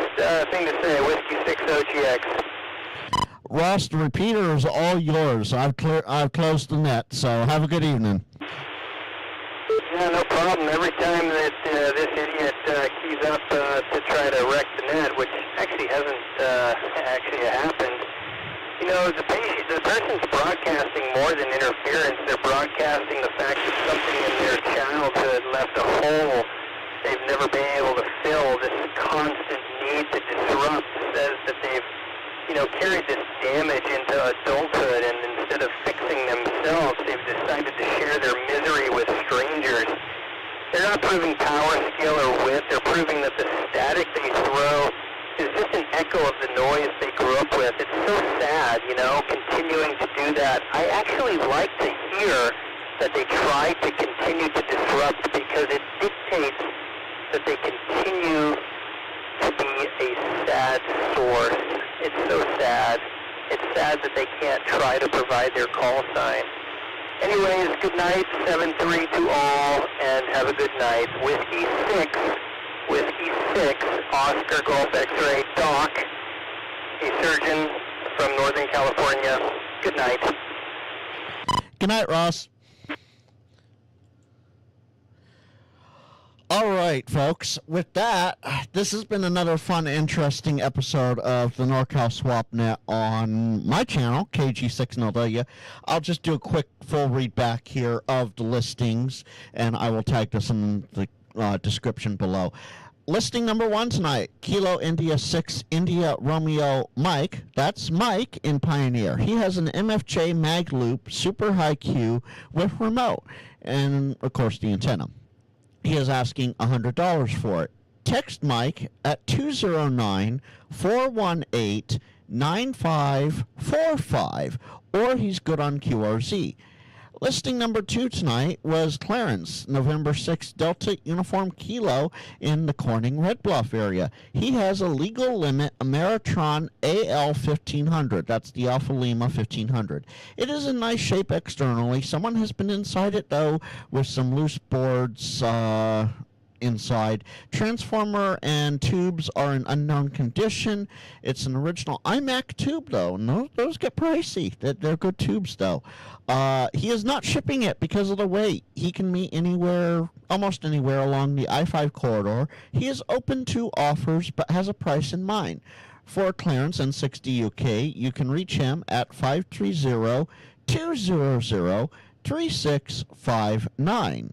thing to say. Whiskey 6 OGX. Ross, the repeater is all yours. I've closed the net, so have a good evening. Yeah, no problem. Every time that this idiot keys up to try to wreck the net, which actually hasn't actually happened, you know, the person's broadcasting more than interference. They're broadcasting the fact that something in their childhood left a hole they've never been able to fill. This constant need to disrupt says that they've, you know, carried this damage into adulthood, and instead of fixing themselves, they've decided to share their misery with strangers. They're not proving power, skill, or wit. They're proving that the static they throw is just an echo of the noise they grew up with. It's so sad, you know, continuing to do that. I actually like to hear that they try to continue to disrupt, because it dictates that they continue to be a sad source. It's so sad. it's sad that they can't try to provide their call sign. Anyways, good night, 7-3 to all, and have a good night. Whiskey 6, Oscar Golf X-Ray, Doc, a surgeon from Northern California. Good night. Good night, Ross. All right, folks. With that, this has been another fun, interesting episode of the NorCal SwapNet on my channel, KG6NLW. I'll just do a quick full read back here of the listings, and I will tag this in the description below. Listing number 1 tonight, Kilo India 6 India Romeo Mike. That's Mike in Pioneer. He has an MFJ mag loop, super high Q with remote, and of course the antenna. He is asking $100 for it. Text Mike at 209-418-9545, or he's good on QRZ. Listing number 2 tonight was Clarence, November 6th, Delta Uniform Kilo in the Corning Red Bluff area. He has a legal limit Ameritron AL 1500. That's the Alpha Lima 1500. It is in nice shape externally. Someone has been inside it, though, with some loose boards inside. Transformer and tubes are in unknown condition. It's an original iMac tube, though. No, those get pricey. They're good tubes, though. He is not shipping it because of the weight. He can meet anywhere, almost anywhere along the I-5 corridor. He is open to offers, but has a price in mind. For Clarence N6ICW, you can reach him at 530-200-3659.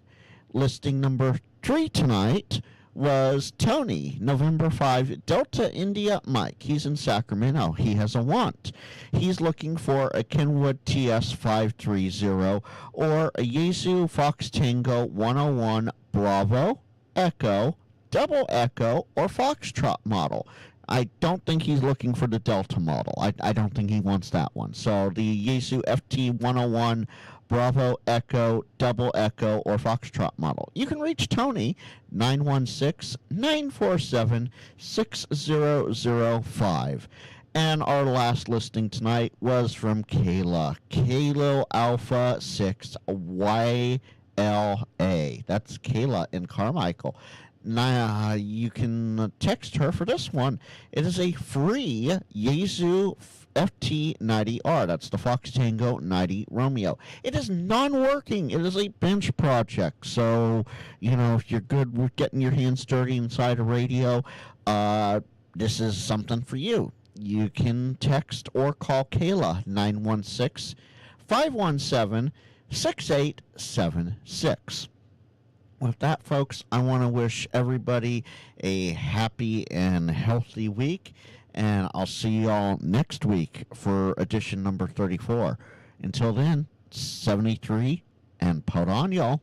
Listing number 3 tonight was Tony, November 5, Delta India Mike. He's in Sacramento. He has a want. He's looking for a Kenwood TS530 or a Yaesu Fox Tango 101 Bravo, Echo, Double Echo, or Foxtrot model. I don't think he's looking for the Delta model. I don't think he wants that one. So the Yaesu FT101 Bravo, Echo, Double Echo, or Foxtrot model. You can reach Tony, 916-947-6005. And our last listing tonight was from Kayla. Kalo Alpha 6 YLA. That's Kayla in Carmichael. Now, you can text her for this one. It is a free Yaesu FT90R. That's the Fox Tango 90 Romeo. It is non-working. It is a bench project. So, if you're good with getting your hands dirty inside a radio, this is something for you. You can text or call Kayla, 916-517-6876. With that, folks, I want to wish everybody a happy and healthy week, and I'll see you all next week for edition number 34. Until then, 73, and put on, y'all.